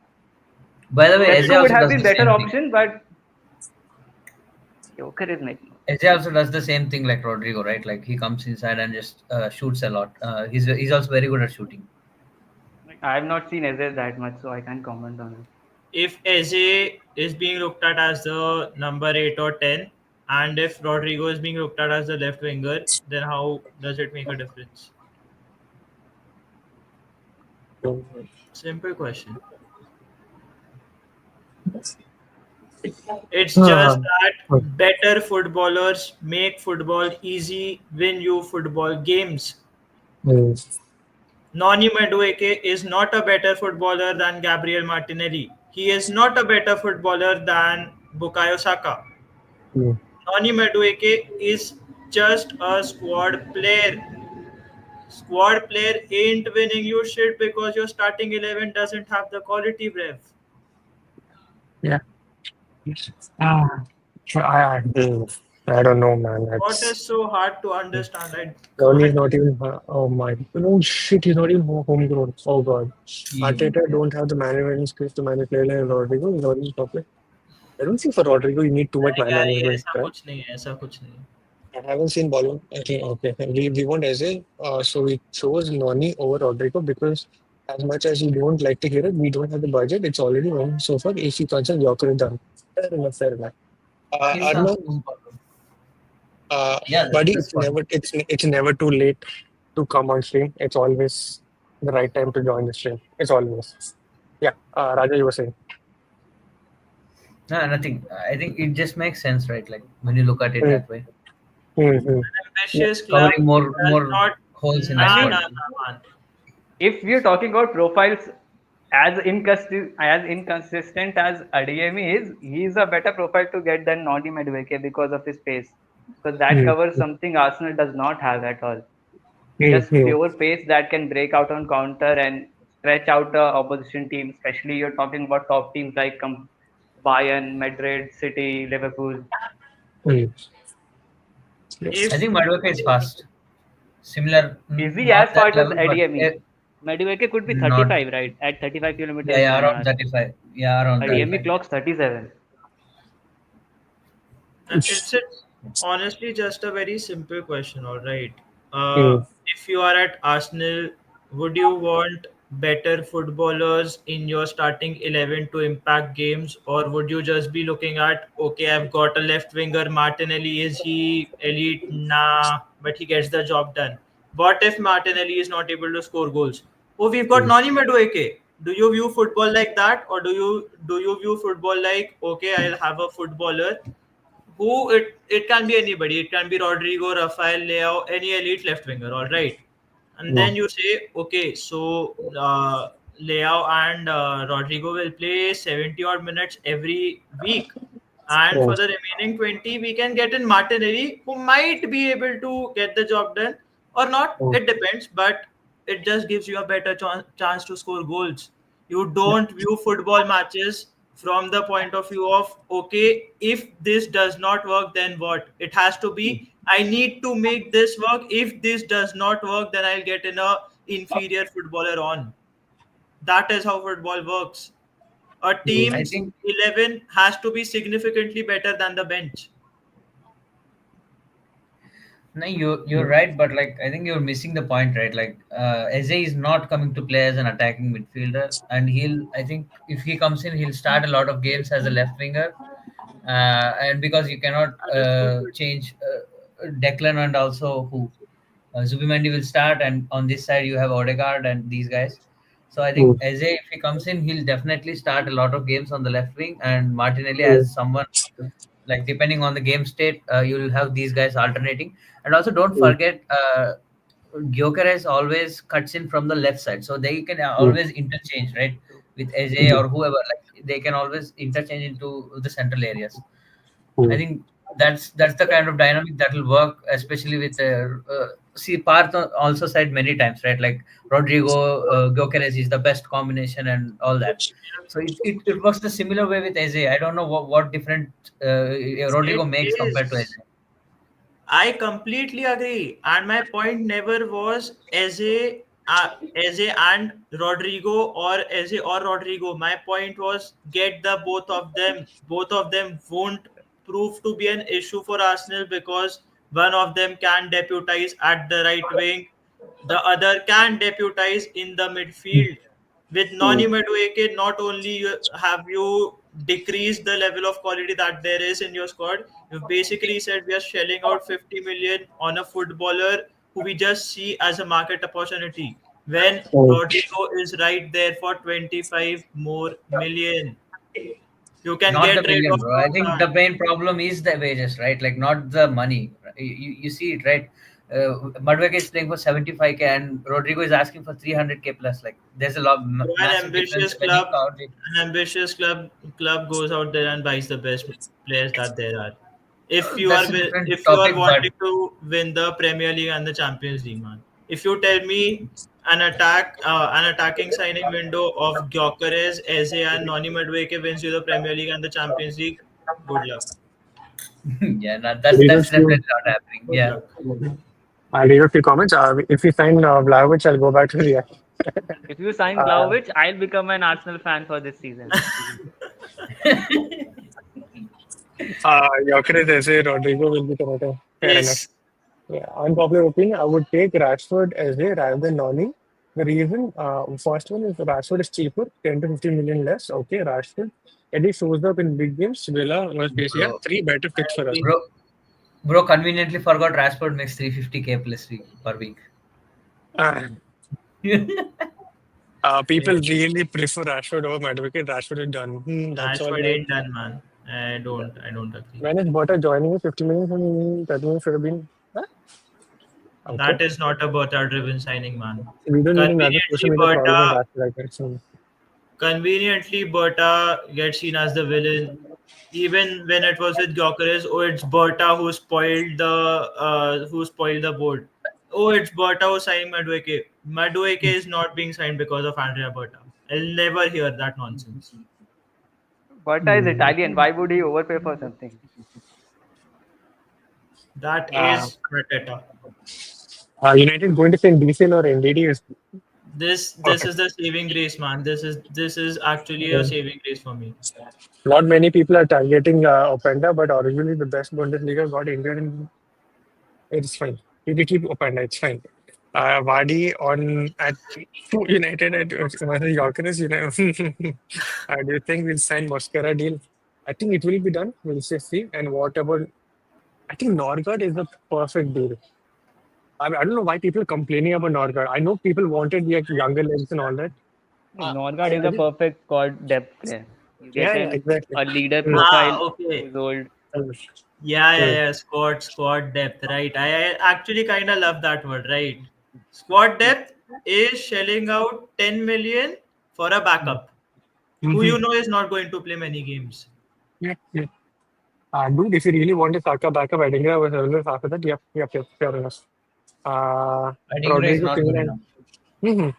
By the way, Eze Sesko would also have does been the better same thing. option, but Joker is making. Eze also does the same thing like Rodrigo, right? Like he comes inside and just shoots a lot. He's also very good at shooting. Like, I have not seen Eze that much, so I can't comment on it. if Eze is being looked at as the number 8 or 10 and if Rodrigo is being looked at as the left winger then how does it make a difference? Simple question. It's just Ah, that better footballers make football easy, win you football games. mm, Noni Madueke is not a better footballer than Gabriel Martinelli. He is not a better footballer than Bukayo Saka. mm. Noni Madueke is just a squad player. Squad player ain't winning you shit because your starting 11 doesn't have the quality, brev. Yeah. Ah, I don't know, man. What That's is so hard to understand? I Dhoni is can't. not even. Oh my! No shit, he's not even homegrown. Oh god, He, Arteta don't have the management skills to manage player like Rodrygo. He's always top player. I don't think for Rodrygo you need too much man नहीं यार, management. ऐसा Right? कुछ नहीं है, ऐसा कुछ नहीं है. I haven't seen Bollywood. I think okay. We want Eze. So we chose Noni over Rodrigo because as much as you don't like to hear it, we don't have the budget. It's already on so far. If you consider Gyokeres done, fair enough, fair enough. he's a Arno, home problem. uh, Yeah, buddy, that's fine. it's never too late to come on stream. It's always the right time to join the stream. It's always. Yeah, Raja, you were saying. No, nothing. I think it just makes sense, right? Like when you look at it Mm, that way, mm, An mm. ambitious club covering more does more not. holes in the I Nah, squad. nah, mean, nah, man. if we're talking about profiles, as inconsistent as Adeyemi is, he's a better profile to get than Noni Madueke because of his pace. Because that Mm, covers something Arsenal does not have at all. mm, Just mm, pure pace that can break out on counter and stretch out the opposition team. Especially you're talking about top teams like Bayern, Madrid, City, Liverpool. mm. Yes. I If think Madueke is fast. Similar, Is he as not that fast as level, but Adeyemi? Madueke could be not. 35, right? At 35 Yeah, kilometers yeah, an around hour. 35. Yeah, around Adeyemi 35. clocks 37. it's a, honestly just a very simple question, all right. Mm, If you are at Arsenal, would you want better footballers in your starting 11 to impact games, or would you just be looking at, okay, I've got a left winger, Martinelli, is he elite? Nah, but he gets the job done. What if Martinelli is not able to score goals? Oh, we've got mm, Noni Madueke. Do you view football like that, or do you view football like, okay, I'll have a footballer who it can be anybody. It can be Rodrygo, Rafael, Leao, any elite left winger. All right, and mm, then you say, okay, so Leao and Rodrygo will play 70 odd minutes every week, and mm, for the remaining 20, we can get in Martinelli, who might be able to get the job done or not. mm. It depends, but it just gives you a better chance to score goals. You Yeah. don't view football matches from the point of view of, okay, if this does not work, then what? It has to be, I need to make this work. If this does not work, then I'll get in a inferior footballer on. That is how football works. A Mm, I team's think 11 has to be significantly better than the bench. no, you're mm, right, but like I think you're missing the point, right? Like Eze is not coming to play as an attacking midfielder, and he'll I think if he comes in, he'll start a lot of games as a left winger, and because you cannot That is stupid. change Declan and also who Zubimendi will start, and on this side you have Odegaard and these guys. So I think mm, Eze, if he comes in, he'll definitely start a lot of games on the left wing, and Martinelli mm, as someone like depending on the game state, you'll have these guys alternating. And also don't mm, forget, Gyokeres always cuts in from the left side, so they can mm, always interchange, right, with AJ mm, or whoever. Like they can always interchange into the central areas. I mm, think that's the kind of dynamic that will work, especially with see Parth also said many times, right? Like Rodrigo, Gyokeres is the best combination and all that. So it works the similar way with Eze. I don't know what different It Rodrigo makes compared to is. Eze. I completely agree, and my point never was Eze and Rodrigo or Eze or Rodrigo. My point was get the both of them. Both of them won't prove to be an issue for Arsenal because one of them can deputize at the right wing, the other can deputize in the mm, midfield. With Noni mm, Madueke, not only have you decreased the level of quality that there is in your squad, you've basically said we are shelling out 50 million on a footballer who we just see as a market opportunity. When mm, Rodrigo is right there for 25 more million. You can Not the get rid million, of bro. I think the Bertrand. main problem is the wages, right? Like not the money. You see it, right? Madueke is playing for 75k and Rodrigo is asking for 300k plus. Like there's a lot Bro, massive difference when you count it. an ambitious club goes out there and buys the best players that there are. That's a different If you are topic, but wanting to win the Premier League and the Champions League, man. If you tell me an attacking signing window of Gyokeres, Eze, and Noni Madueke wins you the Premier League and the Champions League, good luck. yeah, no, Read a that's few, definitely not happening. Good Yeah. luck. I'll read a few comments. If we sign Vlahovic, I'll go back to the. If you sign Uh, Vlahovic, I'll become an Arsenal fan for this season. Gyokeres, Eze, Rodrigo will be Toronto. Fair enough. Yes. Yeah, unpopular opinion, I would take Rashford as a rather than Noni. The reason, first one is Rashford is cheaper, 10 to 15 million less. Okay, Rashford. And he shows up in big games. Villa was basically yeah, bro, three better I picks for us. agree. bro, bro, conveniently forgot Rashford makes 350k plus week per week. Uh, people really prefer Rashford over Madueke. Rashford is done. That's all, Rashford man. ain't done, man. I don't agree. When is Bota joining you? 50 million from me, 30 million should have been. Huh? Okay. That is not a Berta-driven signing, man. We don't need another social Conveniently, media problem with Berta Rashford, I think. So, Conveniently, Berta gets seen as the villain. Even when it was with Gyokeres, oh, it's Berta who spoiled the board. Oh, it's Berta who signed Madueke. Madueke is not being signed because of Andrea Berta. I'll never hear that nonsense. Berta is hmm. Italian. Why would he overpay for something? That uh, is Arteta. United going to send DCL or NDD is This perfect. is the saving grace, man. This is actually a saving grace for me. Not many people are targeting Openda, but originally the best Bundesliga got injured in it's fine. You can keep Openda, it's fine. Vardy on at United at Yorkers, you know. Do you think we'll sign Mosquera deal? I think it will be done. We'll just see. And what about? I think Norgard is the perfect deal. I don't know why people are complaining about Norgard. I know people wanted like younger legs and all that. Norgard is I a just, perfect squad depth player. You get yeah, an exactly. a leader Mm, profile Okay. who's old. mm, mm, Yeah. Squad depth, right? I actually kind of love that word, right? Squad depth is shelling out 10 million for a mm, backup who mhm. you know is not going to play many games. Yeah, yeah. Dude, if you really want a Saka backup, I think I was always after that. Yep, fair enough. Uh, Adingra is Rodrigo not good single enough. hmm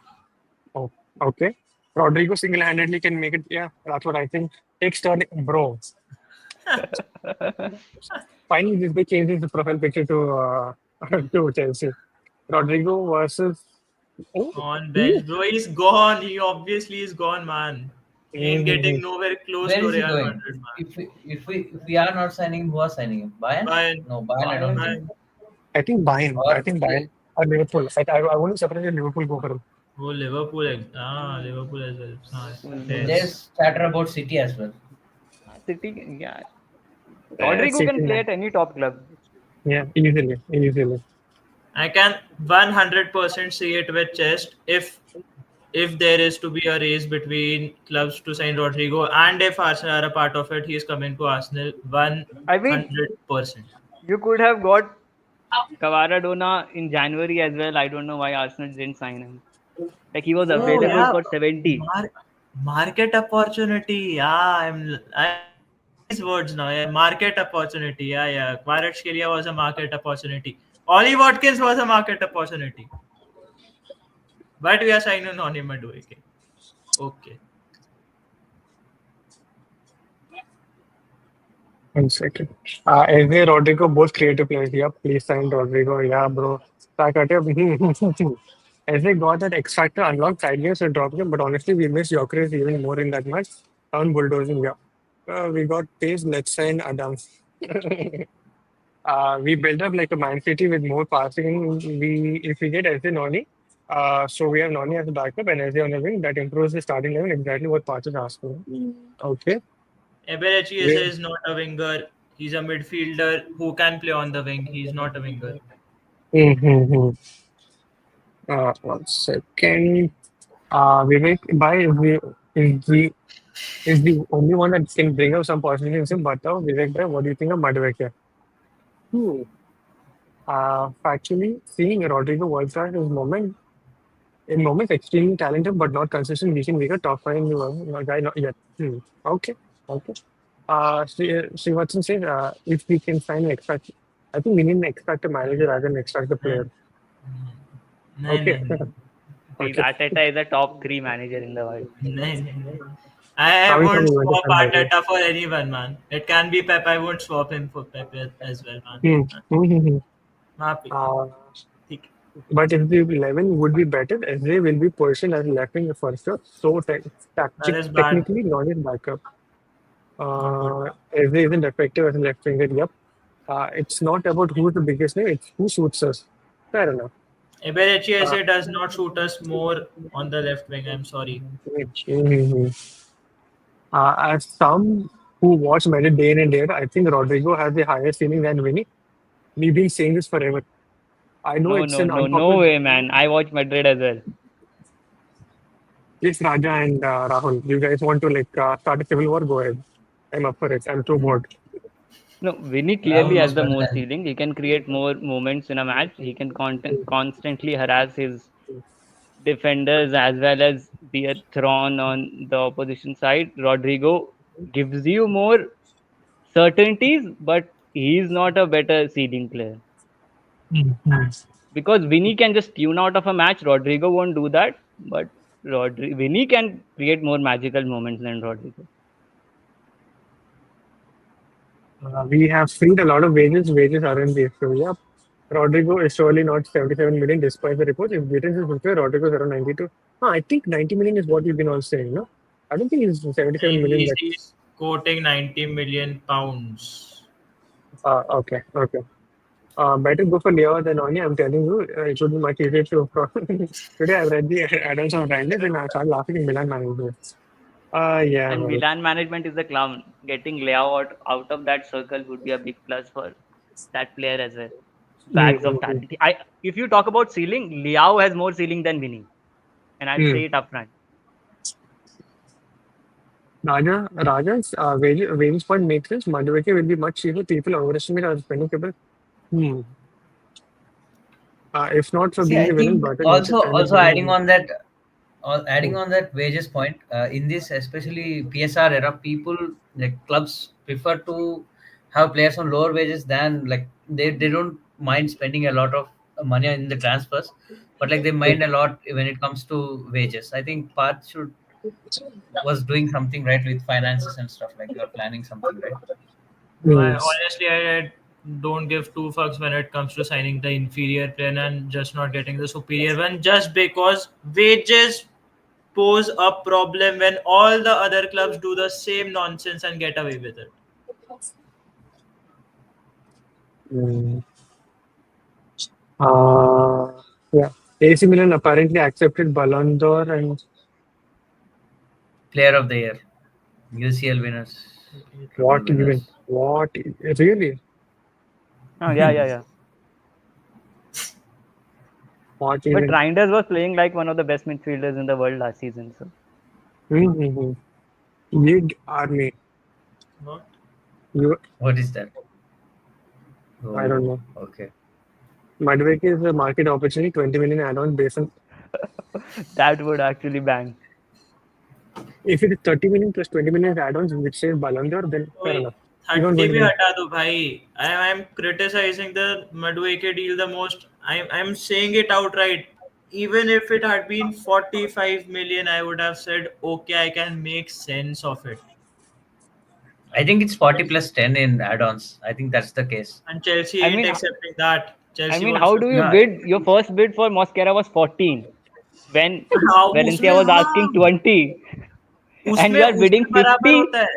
Oh, okay. Rodrigo single-handedly can make it. Yeah, that's what I think. Takes turn, bro. Finally, this guy changes the profile picture to to Chelsea. Rodrigo versus. Oh, On he bench, bro, he's gone. He obviously is gone, man. He ain't mm-hmm. getting nowhere close Where to is he Real going? Madrid, man. If we are not signing him, who are signing him? Bayern? Bayern, No, Bayern. I don't Bayern. think. Bayern. I think Bayern. I Or think Bayern or Liverpool. I wouldn't surprise if Liverpool go for him. Oh, Liverpool as well. Ah, Mm, yes. there's chatter about City as well. City, yeah. Rodrigo City, can play man. at any top club. Yeah, easily. I can 100% see it with chest if there is to be a race between clubs to sign Rodrigo and if Arsenal are a part of it, he is coming to Arsenal I mean, 100%. you could have got Kvaradona in January as well. I don't know why Arsenal didn't sign him. Like he was Oh available yeah, for 70. market opportunity. Yeah, I'm learning these words now. Yeah, market opportunity. Yeah. Kvaratskhelia was a market opportunity. Ollie Watkins was a market opportunity. But we are signing Noni Madueke. Okay. 1 second. Eze, Rodrigo, both creative players. Yeah, please sign Rodrigo. Yeah, bro. Eze got that X factor unlocked side games and drop him, but honestly, we missed Gyokeres even more in that match. Down bulldozing. Yeah. We got pace. Let's sign Adams. We built up like a Man City with more passing. If we get Eze Noni, so we have Noni as a backup and Eze on the wing. That improves the starting line. Exactly what Parth is asking. Okay. Eberechi Yeah. is not a winger. He's a midfielder who can play on the wing. He's not a winger. Mm-hmm. 1 second. Vivek, by is the is the only one that can bring up some positivism. But Vivek, bhai, what do you think of Madueke? Hmm. Actually, seeing Rodrygo world class is moment in moments extremely talented but not consistent. We can top five in the world. No, guy not yet. Okay, okay. Srivatsan says if we can sign an extract, I think we need an extract manager rather than extract the नहीं player. नहीं Okay, नहीं नहीं See, okay. Arteta is a top three manager in the world. नहीं नहीं. I Coming from won't a swap 25 million. Arteta for anyone, man. It can be Pep. I won't swap him for Pep as well, man. Hmm. Hmm. Happy. Uh, ठीक. but if the 11 would be better, SJ will be positioned as left wing for sure. So That is bad. technically not his backup. Not good. SJ isn't effective as a left winger. Yep. It's not about who's the biggest name, it's who suits us. Fair enough. Eberechi Uh, Eze does not shoot us more on the left wing. I'm sorry. mhm. As some who watch Madrid day in and day out, I think Rodrigo has a higher ceiling than Vinny. We've been saying this forever. I know No, it's no, an no, no unpopular. way, man. I watch Madrid as well. Yes, Raja and Rahul, you guys want to start a civil war? Go ahead. I'm up for it. I'm too bored. No, Vinny clearly Rahul has is the better more than. ceiling. He can create more moments in a match. He can constantly harass his defenders as well as be a thorn on the opposition side. Rodrigo gives you more certainties, but he's not a better ceiling player. Mhm. Because Vinny can just tune out of a match. Rodrigo won't do that, but Vinny can create more magical moments than Rodrigo. We have freed a lot of wages. Wages aren't the issue. Yep. Rodrigo is surely not 77 million despite the reports. If Gittins is okay, Rodrigo is around 92. I think 90 million is what we've been all saying, no? I don't think it's 77 million. He's quoting 90 million pounds. Okay, okay. Better go for Leo than Noni. I'm telling you, it would be much easier to. Today I read the add-ons of Rangers and I started laughing in Milan management. Yeah, And well. Milan management is the clown. Getting Leao out of that circle would be a big plus for that player as well. Bags of Mm-hmm. talent. If you talk about ceiling, Leao has more ceiling than Vinny, and I'll Mm. say it upfront. Raja's wages point makes sense. Madueke will be much cheaper. People overestimate our spending capable. Hmm. If not for See, being I the villain, think Burton makes also it kind of also better adding than. on that, adding Hmm. on that wages point, in this especially PSR era, people like clubs prefer to have players on lower wages than like they don't mind spending a lot of money in the transfers, but like they mind a lot when it comes to wages. I think Parth should was doing something right with finances and stuff, like you're planning something right. Hmm. Honestly, I don't give two fucks when it comes to signing the inferior player and just not getting the superior one, just because wages pose a problem when all the other clubs do the same nonsense and get away with it. Hmm. Uh, yeah. AC Milan apparently accepted Ballon d'Or and Player of the year, UCL winners, triple what even? winners. Really? Oh yeah, yeah, yeah. What But even? Reinders was playing like one of the best midfielders in the world last season. So Mm-hmm. League Army. What? You, What is that? I don't Oh, know. okay. Madueke is a market opportunity, 20 million add-on based on. that would actually bang. If it is 30 million plus 20 million add-ons, which says Ballon d'Or, then fair Oi, enough. You don't 30 win भी anything. हटा दो भाई. I'm criticizing the Madueke deal the most. I'm saying it outright. Even if it had been 45 million, I would have said, okay, I can make sense of it. I think it's 40 plus 10 in add-ons. I think that's the case. And Chelsea I ain't mean, accepting that. I Chelsea mean, wants how to. do you No, bid? Your first bid for Mosquera was 14 when हाँ, Valencia उसमें was asking हाँ 20, and उसमें you are bidding उसमें बराबर 50, होता है.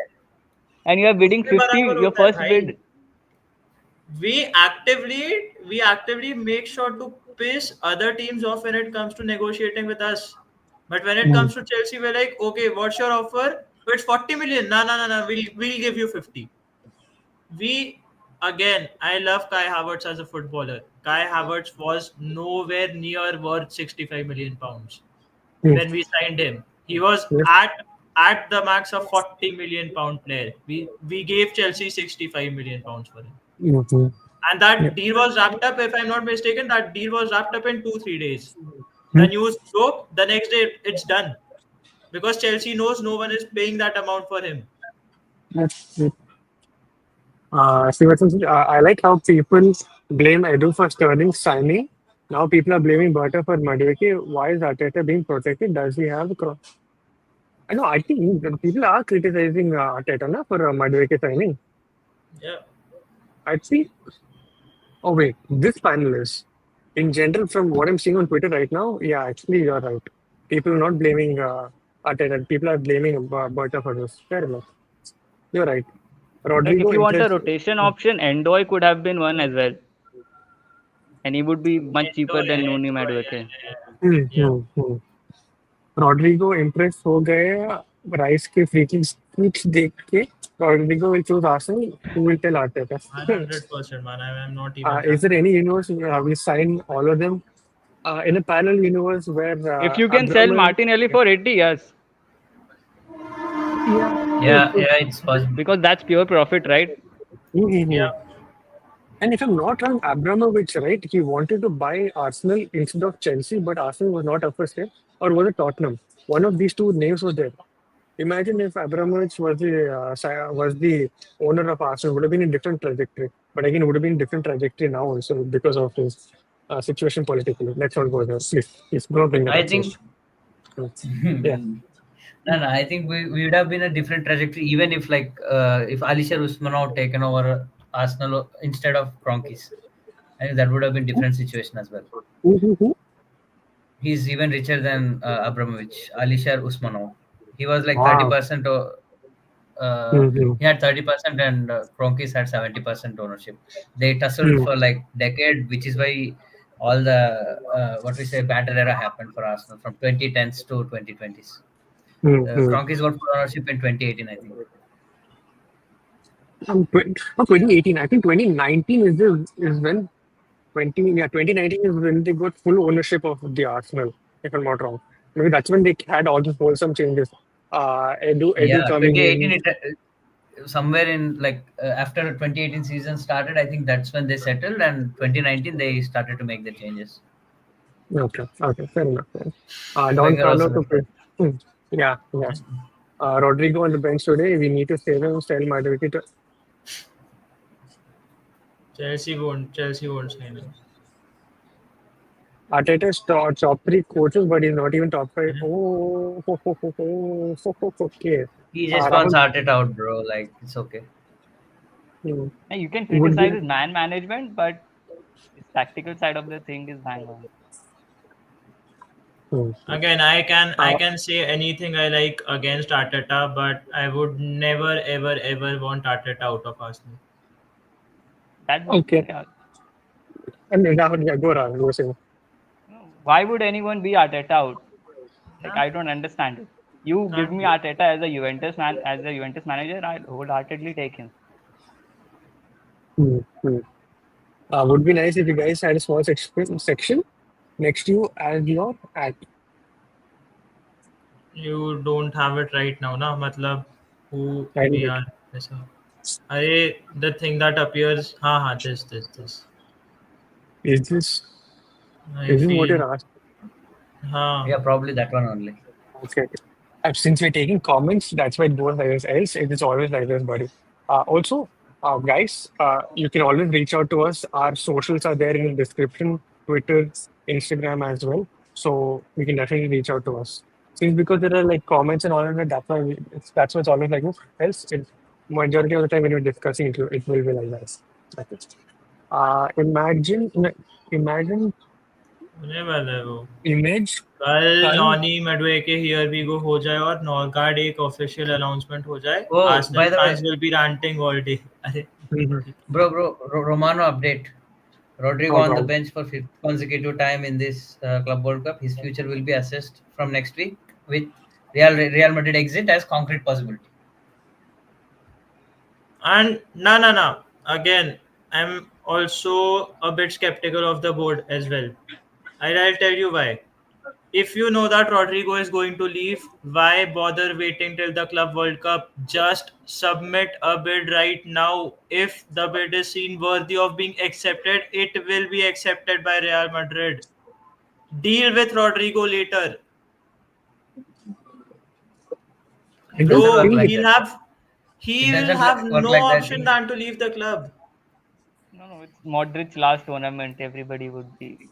and you are bidding उसमें 50. बराबर Your होता है first भाई. bid. We actively make sure to piss other teams off when it comes to negotiating with us. But when it Hmm. comes to Chelsea, we're like, okay, what's your offer? Oh, it's 40 million. No, no, no, no. We'll give you 50. We again, I love Kai Havertz as a footballer. Kai Havertz was nowhere near worth 65 million pounds Hmm. when we signed him. He was Yes. at at the max of 40 million pound player. We gave Chelsea 65 million pounds for him. Mhm. And Yeah. that deal was wrapped up, if I'm not mistaken, that deal was wrapped up in 2 3 days. Hmm. The news broke, the next day it's done. Because Chelsea knows no one is paying that amount for him. That's it. I like how people blame Edu for Sterling signing. Now people are blaming Berta for Madueke. Why is Arteta being protected? Does he have I know. I think people are criticizing Arteta na, for Madueke signing. Yeah. I think. Oh wait, this panel is in general from what I'm seeing on Twitter right now. Yeah, actually you're right. People are not blaming Arteta. People are blaming Berta for this. Fair enough. You're right. Like if Rodrigo you want a impressed. rotation option, Endoy could have been one as well, and he would be much Endo, cheaper than yeah, Noni Endo, Madueke. Hmm, yeah, hmm, hmm. Rodrigo impress हो गए Rice के free kicks देख के Rodrigo will choose Arsenal. Who will tell Arteta? 100%, man. I'm not even Is there joking. any universe we sign all of them in a parallel universe where If you can sell Abramovich? Martinelli for 80 years, Yeah, Yeah, yeah, it's possible. because that's pure profit, right? Yeah, Mhm. And if I'm not wrong, Abramovich, right? He wanted to buy Arsenal instead of Chelsea, but Arsenal was not up for sale, or was it Tottenham? One of these two names was there. Imagine if Abramovich was the owner of Arsenal, would have been a different trajectory. But again, it would have been a different trajectory now also because of his situation politically. Let's not go there. Please don't bring that I up, think please. Yeah. no, no, I think we would have been a different trajectory even if if Alisher Usmanov taken over Arsenal instead of Kroenkes. I think that would have been different situation as well. Who? He's even richer than Abramovich, Alisher Usmanov. He was like Wow. 30%. Mm-hmm. He had 30% and Kroenkes had 70% ownership. They tussled Mm-hmm. for like decade, which is why all the what we say battle era happened for Arsenal from 2010s to 2020s. Mm-hmm. Kroenkes got full ownership in 2018, I think. 2018. I think 2019 is when 2019 is when they got full ownership of the Arsenal, if I'm not wrong. Maybe that's when they had all these wholesome changes. Edu Yeah, coming 2018, in. somewhere in after 2018 season started, I think that's when they settled, and 2019 they started to make the changes. Okay, okay, fair enough. Don Wenger Carlo also to left. play. Yeah, yeah. Rodrigo on the bench today. We need to save him. Sell Madueke to Chelsea won't sign him. Arteta's top three coaches, but he's not even top five. Mhm. Oh, okay. He just wants Rahul, Arteta out, bro. Like it's okay. hmm, And you can would criticize be. his man management, but his tactical side of the thing is bang on. Hmm. Again, I Uh, can say anything I like against Arteta, but I would never ever ever want Arteta out of Arsenal. That would, okay. yeah. And Rahul, yeah, go Rahul. Go say. Why would anyone be Arteta out? Like Huh? I don't understand it. You give Can't me be. Arteta as a Juventus man, as a Juventus manager, I'll wholeheartedly take him. Hmm. Hmm. Would be nice if you guys had a small section next to you as your act. You don't have it right now, na? Matlab, who I we did are. ऐसा. अरे, the thing that appears, हाँ this. Is this I is this what feel, you're asking? हाँ. Yeah, probably that one only. Okay. Since we're taking comments, that's why it goes like this. Else, it is always like this, buddy. Also, guys, you can always reach out to us. Our socials are there in the description, Twitter, Instagram as well. So you can definitely reach out to us. Since because there are like comments and all of that, that's why it's always like this. Else, majority of the time when you're discussing it will be like this. Like it. Imagine, होने वाला है वो. image, कल Kal. Noni Madueke here we go हो जाए और नॉर्गार्ड एक official announcement हो जाए. Oh, Arsenal by the way, fans will be ranting all day. अरे Romano update. Rodrygo Oh, on the wow. bench for fifth consecutive time in this Club World Cup. His future will be assessed from next week with Real Madrid exit as concrete possibility. And no. Again, I'm also a bit skeptical of the board as well. I'll tell you why. If you know that Rodrygo is going to leave, why bother waiting till the Club World Cup? Just submit a bid right now. If the bid is seen worthy of being accepted, it will be accepted by Real Madrid. Deal with Rodrygo later. I It don't doesn't Bro, work think like it. he'll that. have It he will doesn't have work no like that. option than to leave the club. No, no, it's Modric's last tournament. Everybody would be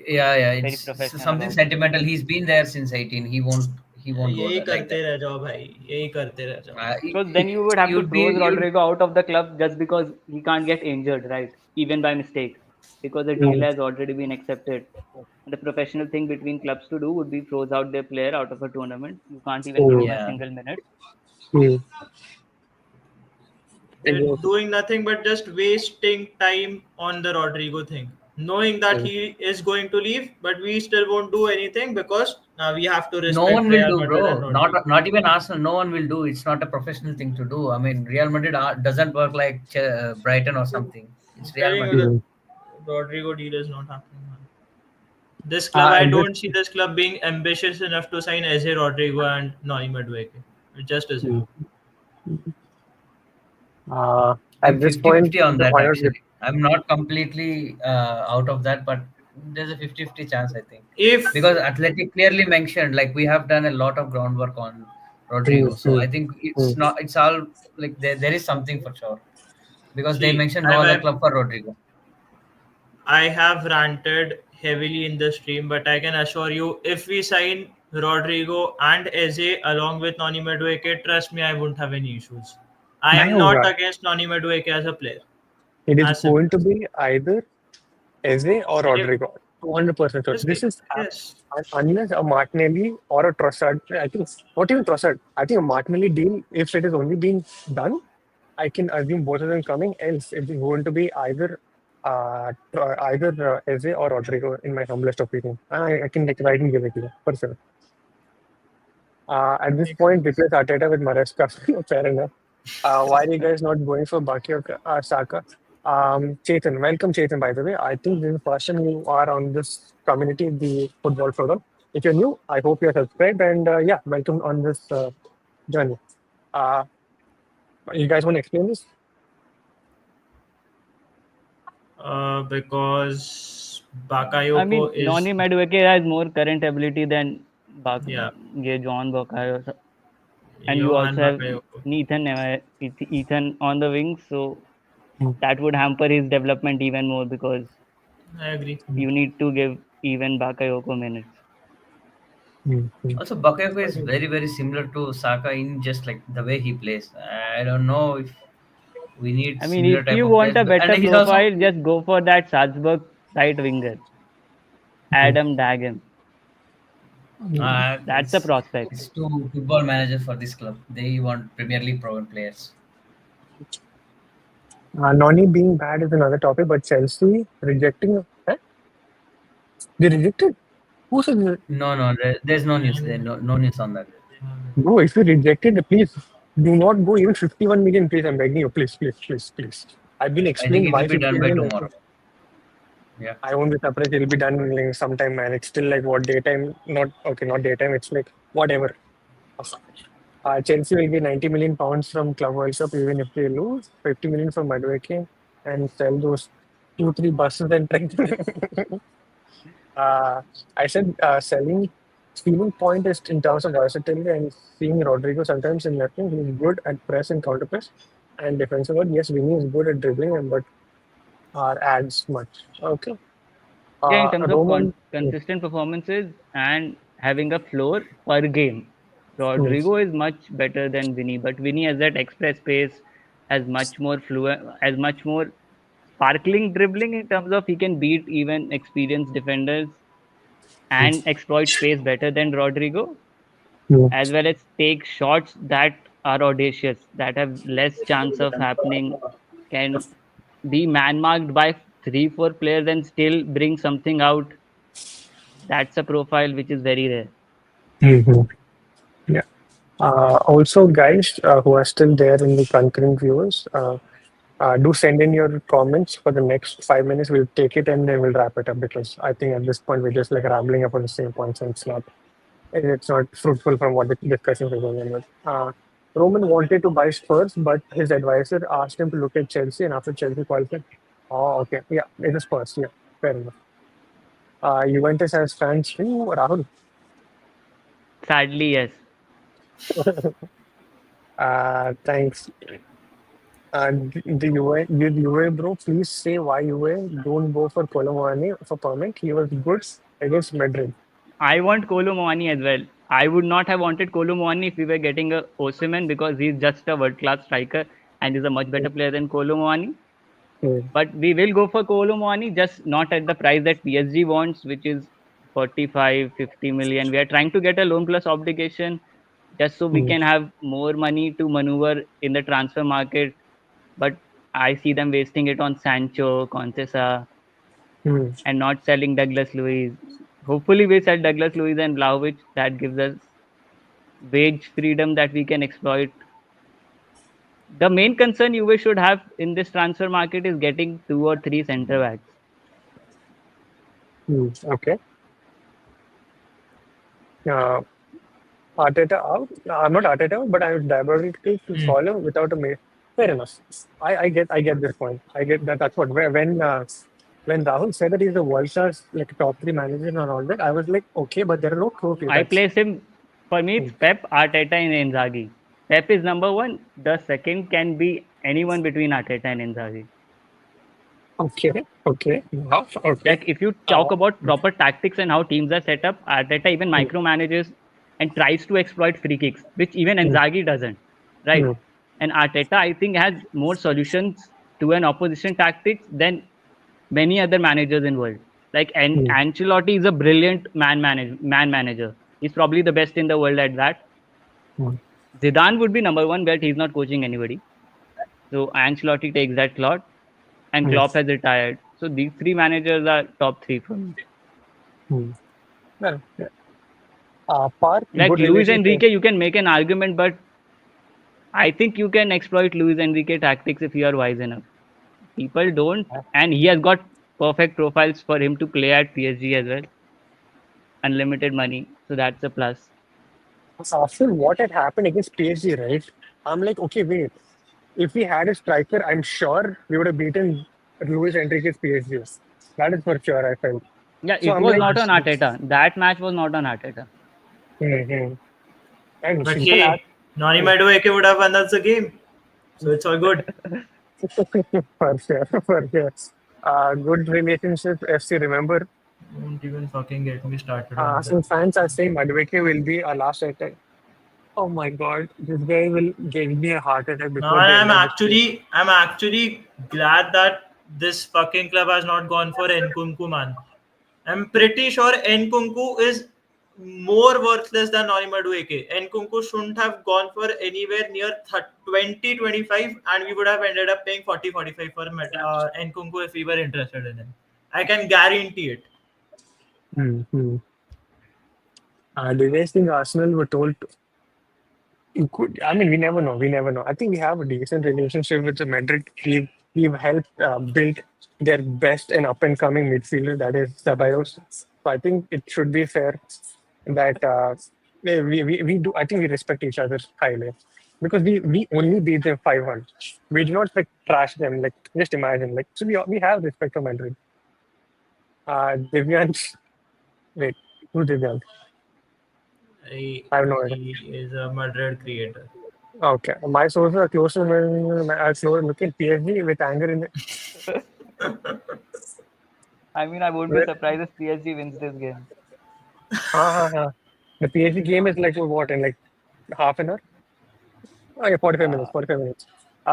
Yeah, yeah. very It's professional something about it. sentimental. He's been there since 18. He won't go यही there like करते that. रह जाओ भाई यही करते रह जाओ Because then you would have to You'll be throw you'll Rodrigo out of the club just because he can't get injured, right? Even by mistake, because the deal Mm, has already been accepted. The professional thing between clubs to do would be throws out their player out of a tournament. You can't even give mm, him a yeah. single minute. mm. they're Exactly. doing nothing but just wasting time on the Rodrigo thing knowing that Mm, he is going to leave but we still won't do anything because now we have to No respect one will Real do, Madrid and bro. Not Rodrigo. not even Arsenal. No one will do. It's not a professional thing to do. I mean, Real Madrid doesn't work like Brighton or something. It's I'm Real telling you Madrid. the mm. Rodrigo deal is not happening, man. This club, I At this, don't see this club being ambitious enough to sign Eze Rodrigo and Noni Madueke. It just isn't. mm. uh, I'm at this point, 50-50 on the that final. actually. I'm not completely out of that, but there's a 50-50 chance I think. If Because Athletic clearly mentioned like we have done a lot of groundwork on Mm, Rodrigo. So mm, I think it's mm. not it's all like there is something for sure. Because they see, mentioned no other club for Rodrigo. I have ranted heavily in the stream, but I can assure you, if we sign Rodrigo and Eze along with Noni Madueke, trust me, I wouldn't have any issues. I नहीं am not होगा. against Noni Madueke as a player. It is As simple going to as that. be either Eze or And if, Rodrigo. 200% sure. This obviously, is yes, unless a Martinelli or a Trossard. I think not even Trossard. I think a Martinelli deal, if it is only being done, I can assume both of them coming. Else, it is going to be either Eze or Rodrigo, in my humblest opinion. I can like right and give it to you for sure. At this makes point, sense. replace Arteta with Maresca. Fair enough. Why are you guys not going for Baki or Saka? Chetan, welcome Chetan, by the way. I think this is the first time you are on this community, the football forum. If you're new, I hope you're subscribed and yeah, welcome on this journey. Uh, you guys want to explain this? Because I Bakayoko mean, is, Noni Madueke has more current ability than yeah, John Bukayo, and you Johan also have Bakayoko. Ethan on the wings, so Mm, that would hamper his development even more because I agree. mm, you need to give even Bakayoko minutes. mm, mm. Also, Bakayoko is Agreed. very, very similar to Saka in just like the way he plays. I don't know if we need I mean, similar if type you of want players, a and better he's also profile, just go for that Salzburg right winger, Mm. Adam Dagen. Mm. That's a prospect. it's too football manager for this club. They want Premier League proven players. Noni being bad is another topic, but Chelsea rejecting. Eh? They rejected? Who said that? No, no, there's no news. There, And no news on that. they haven't. Bro, if you rejected, please do not go even 51 million, please. I'm begging you, please, please, please, please. I've been I think explained it will why be 50 done by million. tomorrow. Yeah. I won't be surprised. It'll be done like sometime, man. It's still like what daytime? Not okay, not daytime. It's like whatever. Chelsea will get 90 million pounds from Club World Cup even if they lose. 50 million from Madueke and sell those 2, 3 buses and trains. I said selling stealing point is in terms of versatility and seeing Rodrigo sometimes in left wing, he's good at press and counter press and defensive work. Yes, Vinny is good at dribbling and but adds much. Okay. Yeah, in terms of Roman. consistent performances and having a floor per game, Hmm, Rodrigo is much better than Vinny. But Vinny has that express pace, has much more fluent, has much more sparkling dribbling in terms of he can beat even experienced defenders hmm, and exploit space better than Rodrigo, hmm, as well as take shots that are audacious, that have less chance of happening, can be man marked by three, four players and still bring something out. That's a profile which is very rare. hmm, hmm. Yeah. Also, guys who are still there in the concurrent viewers. Do send in your comments for the next 5 minutes. We'll take it and then we'll wrap it up because I think at this point we're just like rambling upon the same points and it's not fruitful from what the discussions are going on with. Roman wanted to buy Spurs, but his advisor asked him to look at Chelsea, and after Chelsea qualified, oh, okay, yeah, it is Spurs, yeah, fair enough. Juventus has fans too, Rahul. Sadly, yes. Thanks. The UA bro, please say why UA don't go for Colomani for permit. He was good against Madrid. I want Kolo Muani as well. I would not have wanted Kolo Muani if we were getting a Osimhen because he's just a world class striker and is a much better player than Kolo Muani. Mm, But we will go for Kolo Muani, just not at the price that PSG wants, which is 45, 50 million. We are trying to get a loan plus obligation just so we mm, can have more money to maneuver in the transfer market. But I see them wasting it on Sancho, Concesa, mm, and not selling Douglas Luiz. Hopefully, we sell Douglas Luiz and Vlahovic. That gives us wage freedom that we can exploit. The main concern Juve should have in this transfer market is getting two or three centre backs. okay. Uh, Arteta out. Not Arteta out, but I would diabolical to Hmm. follow without a fair enough. I get this point. I get that. That's what when Rahul said that he's a world class like top three manager and all that, I was like, okay, but there are no trophies. I That's place him. For me, hmm. it's Pep, Arteta, and Inzaghi. Pep is number one. The second can be anyone between Arteta and Inzaghi. Okay, okay, wow, okay. Like if you talk Uh, about proper tactics and how teams are set up, Arteta even mm, micromanages and tries to exploit free kicks, which even mm, Inzaghi doesn't. Right? mm, And Arteta, I think, has more solutions to an opposition tactics than many other managers in world. Like mm, Ancelotti is a brilliant man manager. He's probably the best in the world at that. mm, Zidane would be number one, but he's not coaching anybody. So Ancelotti takes that slot, and mm, Klopp has retired. So these three managers are top three for me. mm. Well, yeah. Parth, Like good Luis relationship. Enrique, you can make an argument, but I think you can exploit Luis Enrique tactics if you are wise enough. People don't, and he has got perfect profiles for him to play at PSG as well. Unlimited money, so that's a plus. After what had happened against PSG, right? I'm like, okay, wait. If we had a striker, I'm sure we would have beaten Luis Enrique's PSG. That is for sure, I felt. Yeah, So it I'm was like, not on Absolutely. Arteta. That match was not on Arteta. hmm and But people ask, hey, Noni hmm, Madueke would have won us the game. So it's all good. for sure, for sure. Good relationship, FC. Remember, Don't even fucking get me started on that. some fans are saying Madueke will be our last attack. Oh my God, this guy will give me a heart attack Now before the end of this game. I'm actually glad that this fucking club has not gone for Nkunku, man. I'm pretty sure Nkunku is more worthless than Noni Madueke. Nkunku shouldn't have gone for anywhere near 20, 25, and we would have ended up paying 40, 45 for Nkunku if we were interested in him. I can guarantee it. Mm-hmm. Do you guys think Arsenal were told you could? I mean, we never know. We never know. I think we have a decent relationship with the Madrid. We've helped build their best and up and coming midfielder, that is Ceballos. So I think it should be fair that we do. I think we respect each other highly because we only beat them 5-1. We do not like trash them. Like just imagine. Like so we have respect for Madrid. Divyan, wait, who's Divyan? I have no idea. He is a Madrid creator. Okay, my sources are close to me. I look at PSG with anger in it. I mean, I won't be surprised if PSG wins this game. Uh, the PSG game is like what in like half an hour? Oh, yeah, 45 minutes. Uh, 45 minutes.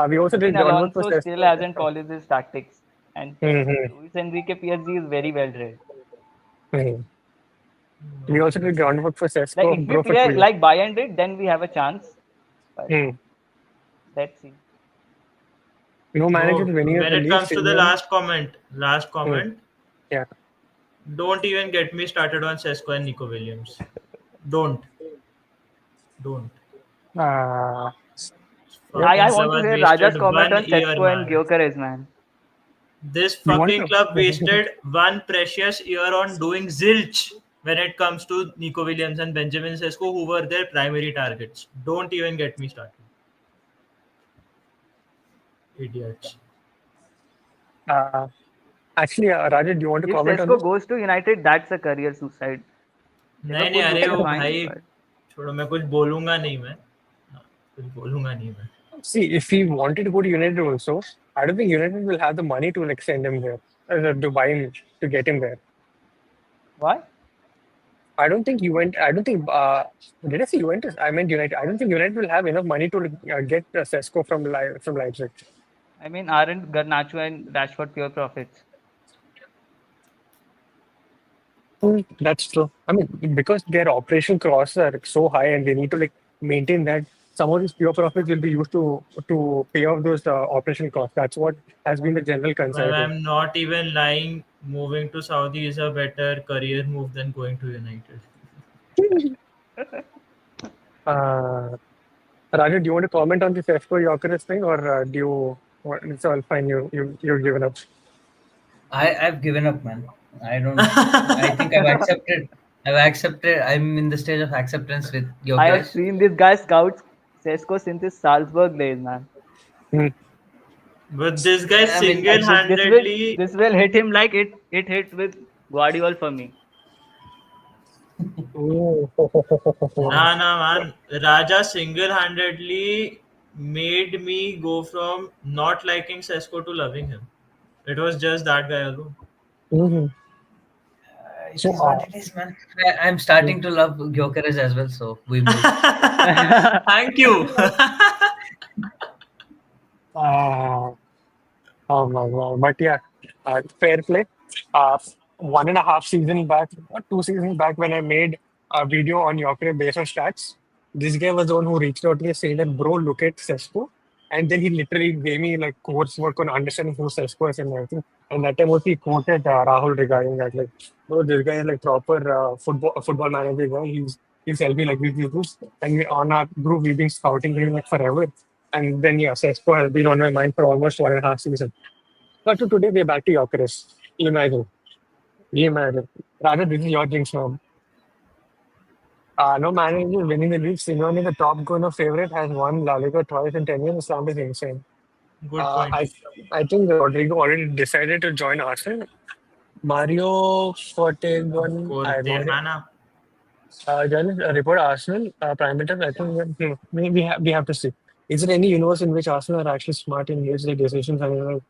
We also I mean, did groundwork for Alonso still Sesko. hasn't followed his tactics, and Mm-hmm. Luis Enrique PSG is very well drilled. Mm-hmm. We also did groundwork for Like Sesko, if we bro, for two play years. like Bayern did, then we have a chance. But Mm. let's see. No manager No, is winning at when the it league. comes to the Finland. last Mm. comment, Yeah. don't even get me started on Sesko and Nico Williams. Don't, don't. Uh, Yep. fucking I club want to has hear Raja's wasted comment one on year, Sesko and man. Gyokeres, man. This You want fucking to? club wasted one precious year on doing zilch when it comes to Nico Williams and Benjamin Sesko, who were their primary targets. Don't even get me started. Idiots. uh, Actually, Raja, do you want to If comment on Sesko this? goes to United, that's a career suicide. नहीं नहीं, Liverpool अरे would be वो fine, भाई but छोड़ो, मैं कुछ बोलूंगा नहीं मैं. हाँ, कुछ बोलूंगा नहीं मैं. See, if he wanted to go to United also, I don't think United will have the money to like send him there, to buy him, to get him there. why? I don't think you went. I don't think. Did I say Juventus? I meant United. I don't think United will have enough money to like, get Sesko from from Leipzig. I mean, aren't Garnacho and Rashford pure profits? That's true. I mean, because their operation costs are like, so high, and they need to like maintain that. Some of these pure profits will be used to pay off those operation costs. That's what has been the general Well, consensus. I'm not even lying. Moving to Saudi is a better career move than going to United. Uh, Raja, do you want to comment on this Esco Gyokeres thing, or do you? It's all fine. You've given up. I've given up, man. I don't. I think I've accepted. I've accepted. I'm in the stage of acceptance with I have Gyokeres. seen this guy scout Sesko since his Salzburg days, man. Hmm. But this guy I mean, And single-handedly, this will hit him like it hit with Guardiola for me. Oh. nah, nah, man. Raja single-handedly made me go from not liking Sesko to loving him. It was just that guy alone. Mhm. It So, is what it is, man. I'm starting to love Gyokeres as well, so we move. Thank you. uh, oh my God. But yeah, fair play. Uh, 1.5 season back, or 2 seasons back, when I made a video on Yorker based on stats, this guy was the one who reached out to me saying that, bro, look at Sesko. And then he literally gave me like coursework on understanding who Sesko is and everything. And that time also he quoted Rahul regarding that, like, bro, this guy is like proper football manager guy. He's helped me like this. And on our group, we've been scouting him like forever. And then yeah, Sesko has been on my mind for almost 1.5 seasons. But to today, we're back to Gyokeres. Imagine. Imagine. Rather, this is your drinks now. No manager winning the league. Simeone, the top gunner favorite, has won La Liga twice in 10 years. Islam is insane. Good point. I think Rodrygo already decided to join Arsenal. Mario Fortegon, I don't know. Cortejana. Journalist report Arsenal, Prime Minister, I think we have to see. Is there any universe in which Arsenal are actually smart in their decisions? And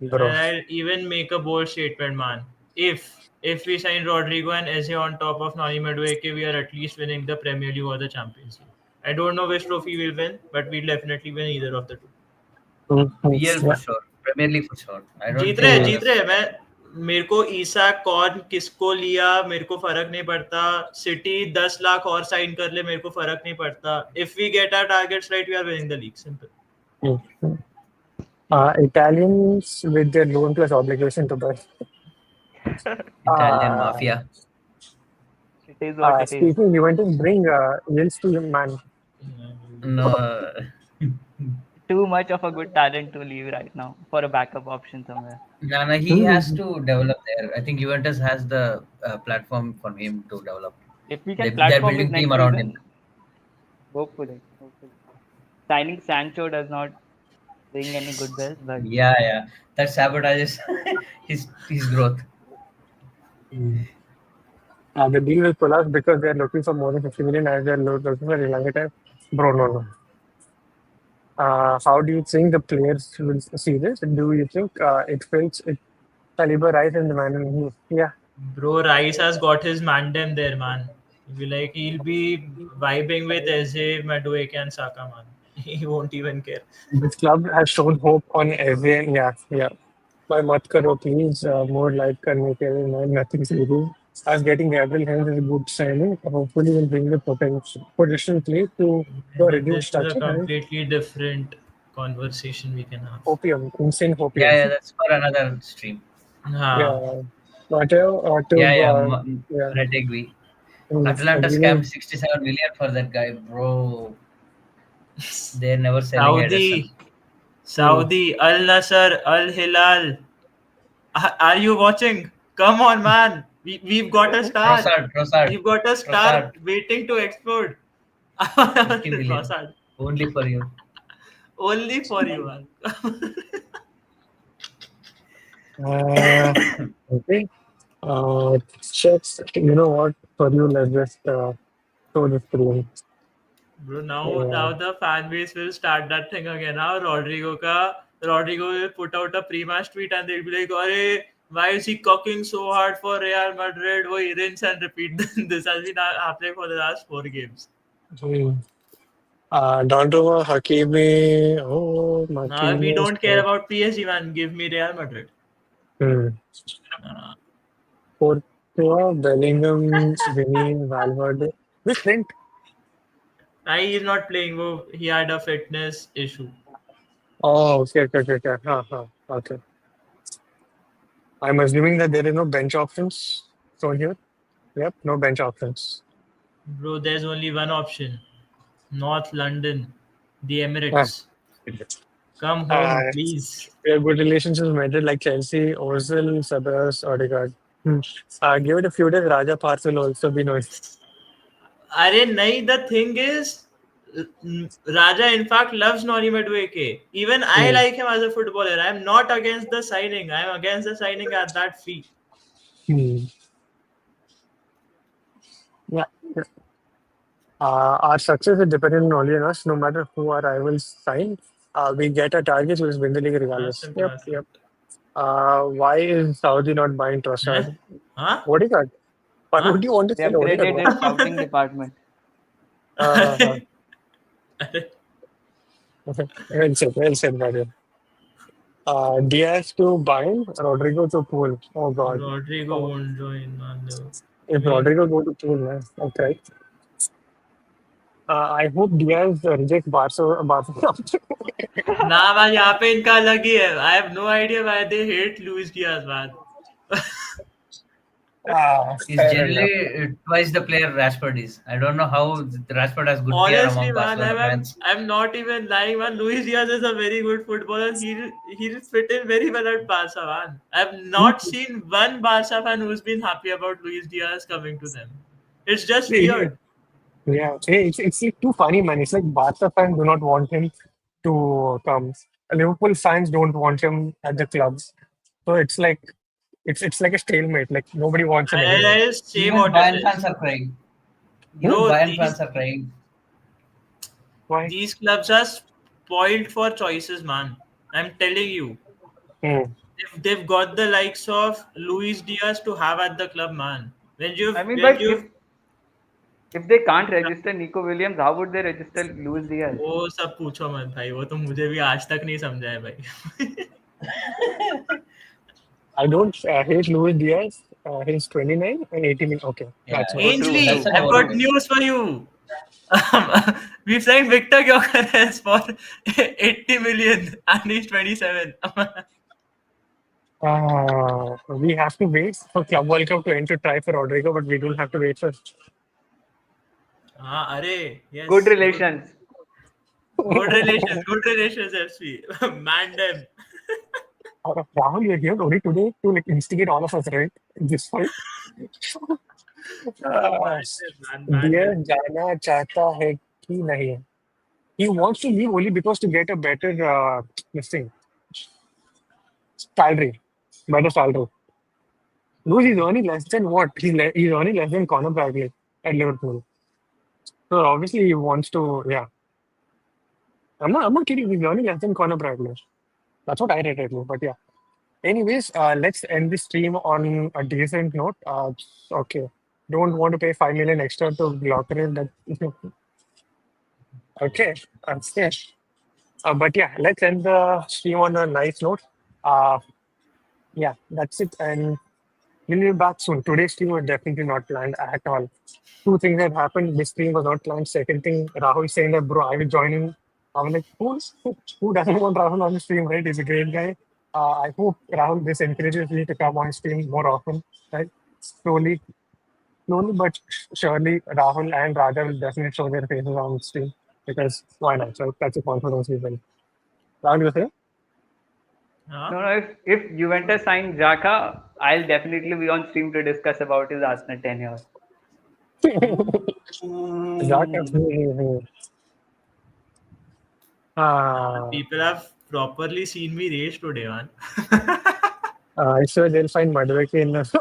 bro. I'll even make a bold statement, man. If we sign Rodrigo and Eze on top of Noni Madueke, we are at least winning the Premier League or the Champions League. I don't know which trophy we'll win, but we'll definitely win either of the two. Mhm. PL for Yeah. sure. Premier League for sure. I don't Jeet think रहे we're Mm. जीत gonna. रहे मैं मेरे को ईसा कौन किसको लिया मेरे को फर्क नहीं पड़ता. सिटी 10 लाख और साइन कर ले, मेरे को फर्क नहीं पड़ता. If we get our targets right, we are winning the league. Simple. Mm. Italians with their loan plus obligation to buy. Italian Uh, mafia. It is what it is. Speaking, Juventus bring Yields to him, man. No. Too much of a good talent to leave right now for a backup option somewhere. No, no, he has Mhm. to develop there. I think Juventus has the platform for him to develop. If we can They're platform his building team next around him. season, hopefully, hopefully. Signing Sancho does not ring any good bells, but Yeah, yeah. That sabotages his growth. The deal will collapse because they're looking for more than 50 million as they're looking for a time. Bro, no, no. How do you think the players will see this? Do you think it fits it caliber right in the man? Yeah. Bro, Rice has got his mandem there, man. He'll be vibing with Eze, Madueke, and Saka, man. He won't even care. This club has shown hope on every. Yeah, yeah. My mat karo, please. More like karne ke liye, nothing serious. Us getting Gabriel Hens is a good signing. Hopefully, will bring the potential position play to a reduced This is a structure and completely different conversation we can have. opium, insane Yeah, opium. yeah. That's for another stream. हाँ. Yeah, Matteo Yeah, yeah. yeah, Category. Atlanta agreeing. scammed 67 million for that guy, bro. They're never selling at SL. Saudi, Hmm. Saudi, Al Nasser, Al Hilal. Are you watching? Come on, man. We've got a star. Trossard, Trossard, We've got a star Trossard, waiting to explode. 50 million. Trossard. Only for you. Only for you, man. Uh, okay. Checks. You know what? For you, let's just show the screen. Bro, now Yeah. the fan base will start that thing again. Now Rodrygo will put out a pre-match tweet and they'll be like, "Arey, why is he cocking so hard for Real Madrid?" Why rinse and repeat. This has been happening for the last 4 games. Hmm. Donnarumma, Hakimi. Oh, Now we Martinez. don't care about PSG, man. Give me Real Madrid. Hmm. Uh, Courtois, Bellingham, Vinny, Valverde. Which think? He's not playing. He had a fitness issue. Oh, okay. Okay. I'm assuming that there is no bench options shown here. Yep, no bench options. Bro, there's only one option. North London, the Ah, Emirates. Come uh, home, please. we have good relationships with Madrid like Chelsea, Ozil, Sabers, Odegaard. Hmm. Give it a few days. Raja Parth will also be noisy. Arey, nahi, the thing is, Raja in fact loves Noni Madueke. Even I Hmm. like him as a footballer. I'm not against the signing. I'm against the signing at that fee. Hmm. Yeah. Our success is dependent only on us. No matter who our rivals sign, we get our targets, which win the league As regardless. simple Yep, as that. yep. Why is Saudi not buying Huh? Trossard? Huh? Odegaard. Why Huh? would you want to They sell Odegaard? upgraded What? their scouting department. Uh, well said, brother. Diaz to Bayern, Rodrigo to Pool. Oh God. Rodrigo Oh, won't join, man. No. if We Rodrigo go to Pool, man, okay. I hope Diaz rejects Barca. Barca. Nah, man, यहाँ पे इनका अलग ही है. I have no idea why they hate Luis Diaz, man. He's Fair enough. generally twice the player Rashford is. I don't know how Rashford has good PR Honestly, among man, Barcelona fans. I'm not even lying, man. Luis Diaz is a very good footballer. He'll fit in very well at Barca, man. I've not seen one Barca fan who's been happy about Luis Diaz coming to them. It's just Yeah, weird. yeah. It's like too funny, man. It's like Barca fans do not want him to come. Liverpool fans don't want him at the club. So it's like a stalemate. Like nobody wants him anywhere. I say Even what it Bayern fans is, are crying. Hmm? Even bro. Bayern These fans are crying. Why? these clubs are spoiled for choices, man. I'm telling you, Hmm. they've got the likes of Luis Diaz to have at the club, man. I mean, When but you've if they can't register Nico Williams, how would they register Luis Diaz? वो सब पूछो मत भाई वो तो मुझे भी आज तक नहीं समझा है भाई I don't hate Luis Diaz. He's 29 and 18. Okay, Yeah, that's nice. True, Ainsley, that's true. an I've got overrated. news for you. We've signed Victor Gyokeres for 80 million and he's 27. We have to wait for Club World Cup to end to try for Rodrigo, but we don't have to wait for. Ah, array, Good yes, relations. good relations, FC. Man them. Rahul, you're here only today to like instigate all of us, right? This fight. Uh, Man them, man, man Dear them. जाना चाहता है कि नहीं? He wants to leave only because to get a better this thing, salary, better salary. No, he's earning less than what? He's earning less than Conor Bradley at Liverpool. So obviously he wants to, yeah. I'm not kidding. He's earning less than Conor Bradley. That's what I read at least, but yeah. Anyways, let's end the stream on a decent note. Okay. Don't want to pay 5 million extra to Gyokeres. That okay. Okay. But yeah, let's end the stream on a nice note. Uh, yeah, that's it. And we'll be back soon. Today's stream was definitely not planned at all. Two things that happened. This stream was not planned. Second thing, Rahul saying that, bro, I will join in. I'm like, who doesn't want Rahul on the stream, right? He's a great guy. I hope Rahul, this encourages me to come on stream more often, right? Slowly but surely, Rahul and Raja will definitely show their faces on stream. because why not? So that's a confidence we build. Round you say? Huh? No, no. If Juventus sign Xhaka, I'll definitely be on stream to discuss about his Arsenal tenure. Xhaka. Ooh. Ah, People have properly seen me rage today, man. I'm sure they'll find Madueke in It's-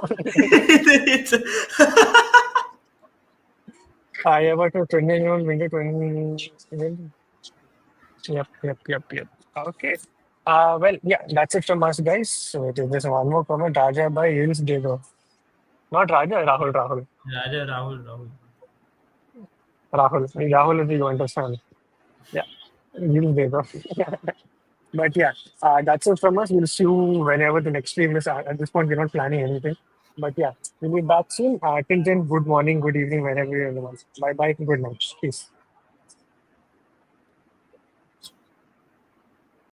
I about to 20-year-old winter 20. Yep. Okay. Well, yeah, that's it from us, guys. So there's one more comment. Raja by Hills Dego. Not Raja, Rahul. Raja Rahul. Rahul is the Juventus fan. Yeah, Hills Dego. But yeah, that's it from us. We'll see you whenever the next stream is. At this point, we're not planning anything. But yeah, we'll be back soon. Till then, good morning, good evening, whenever you're in the month. Bye bye, good night. Peace.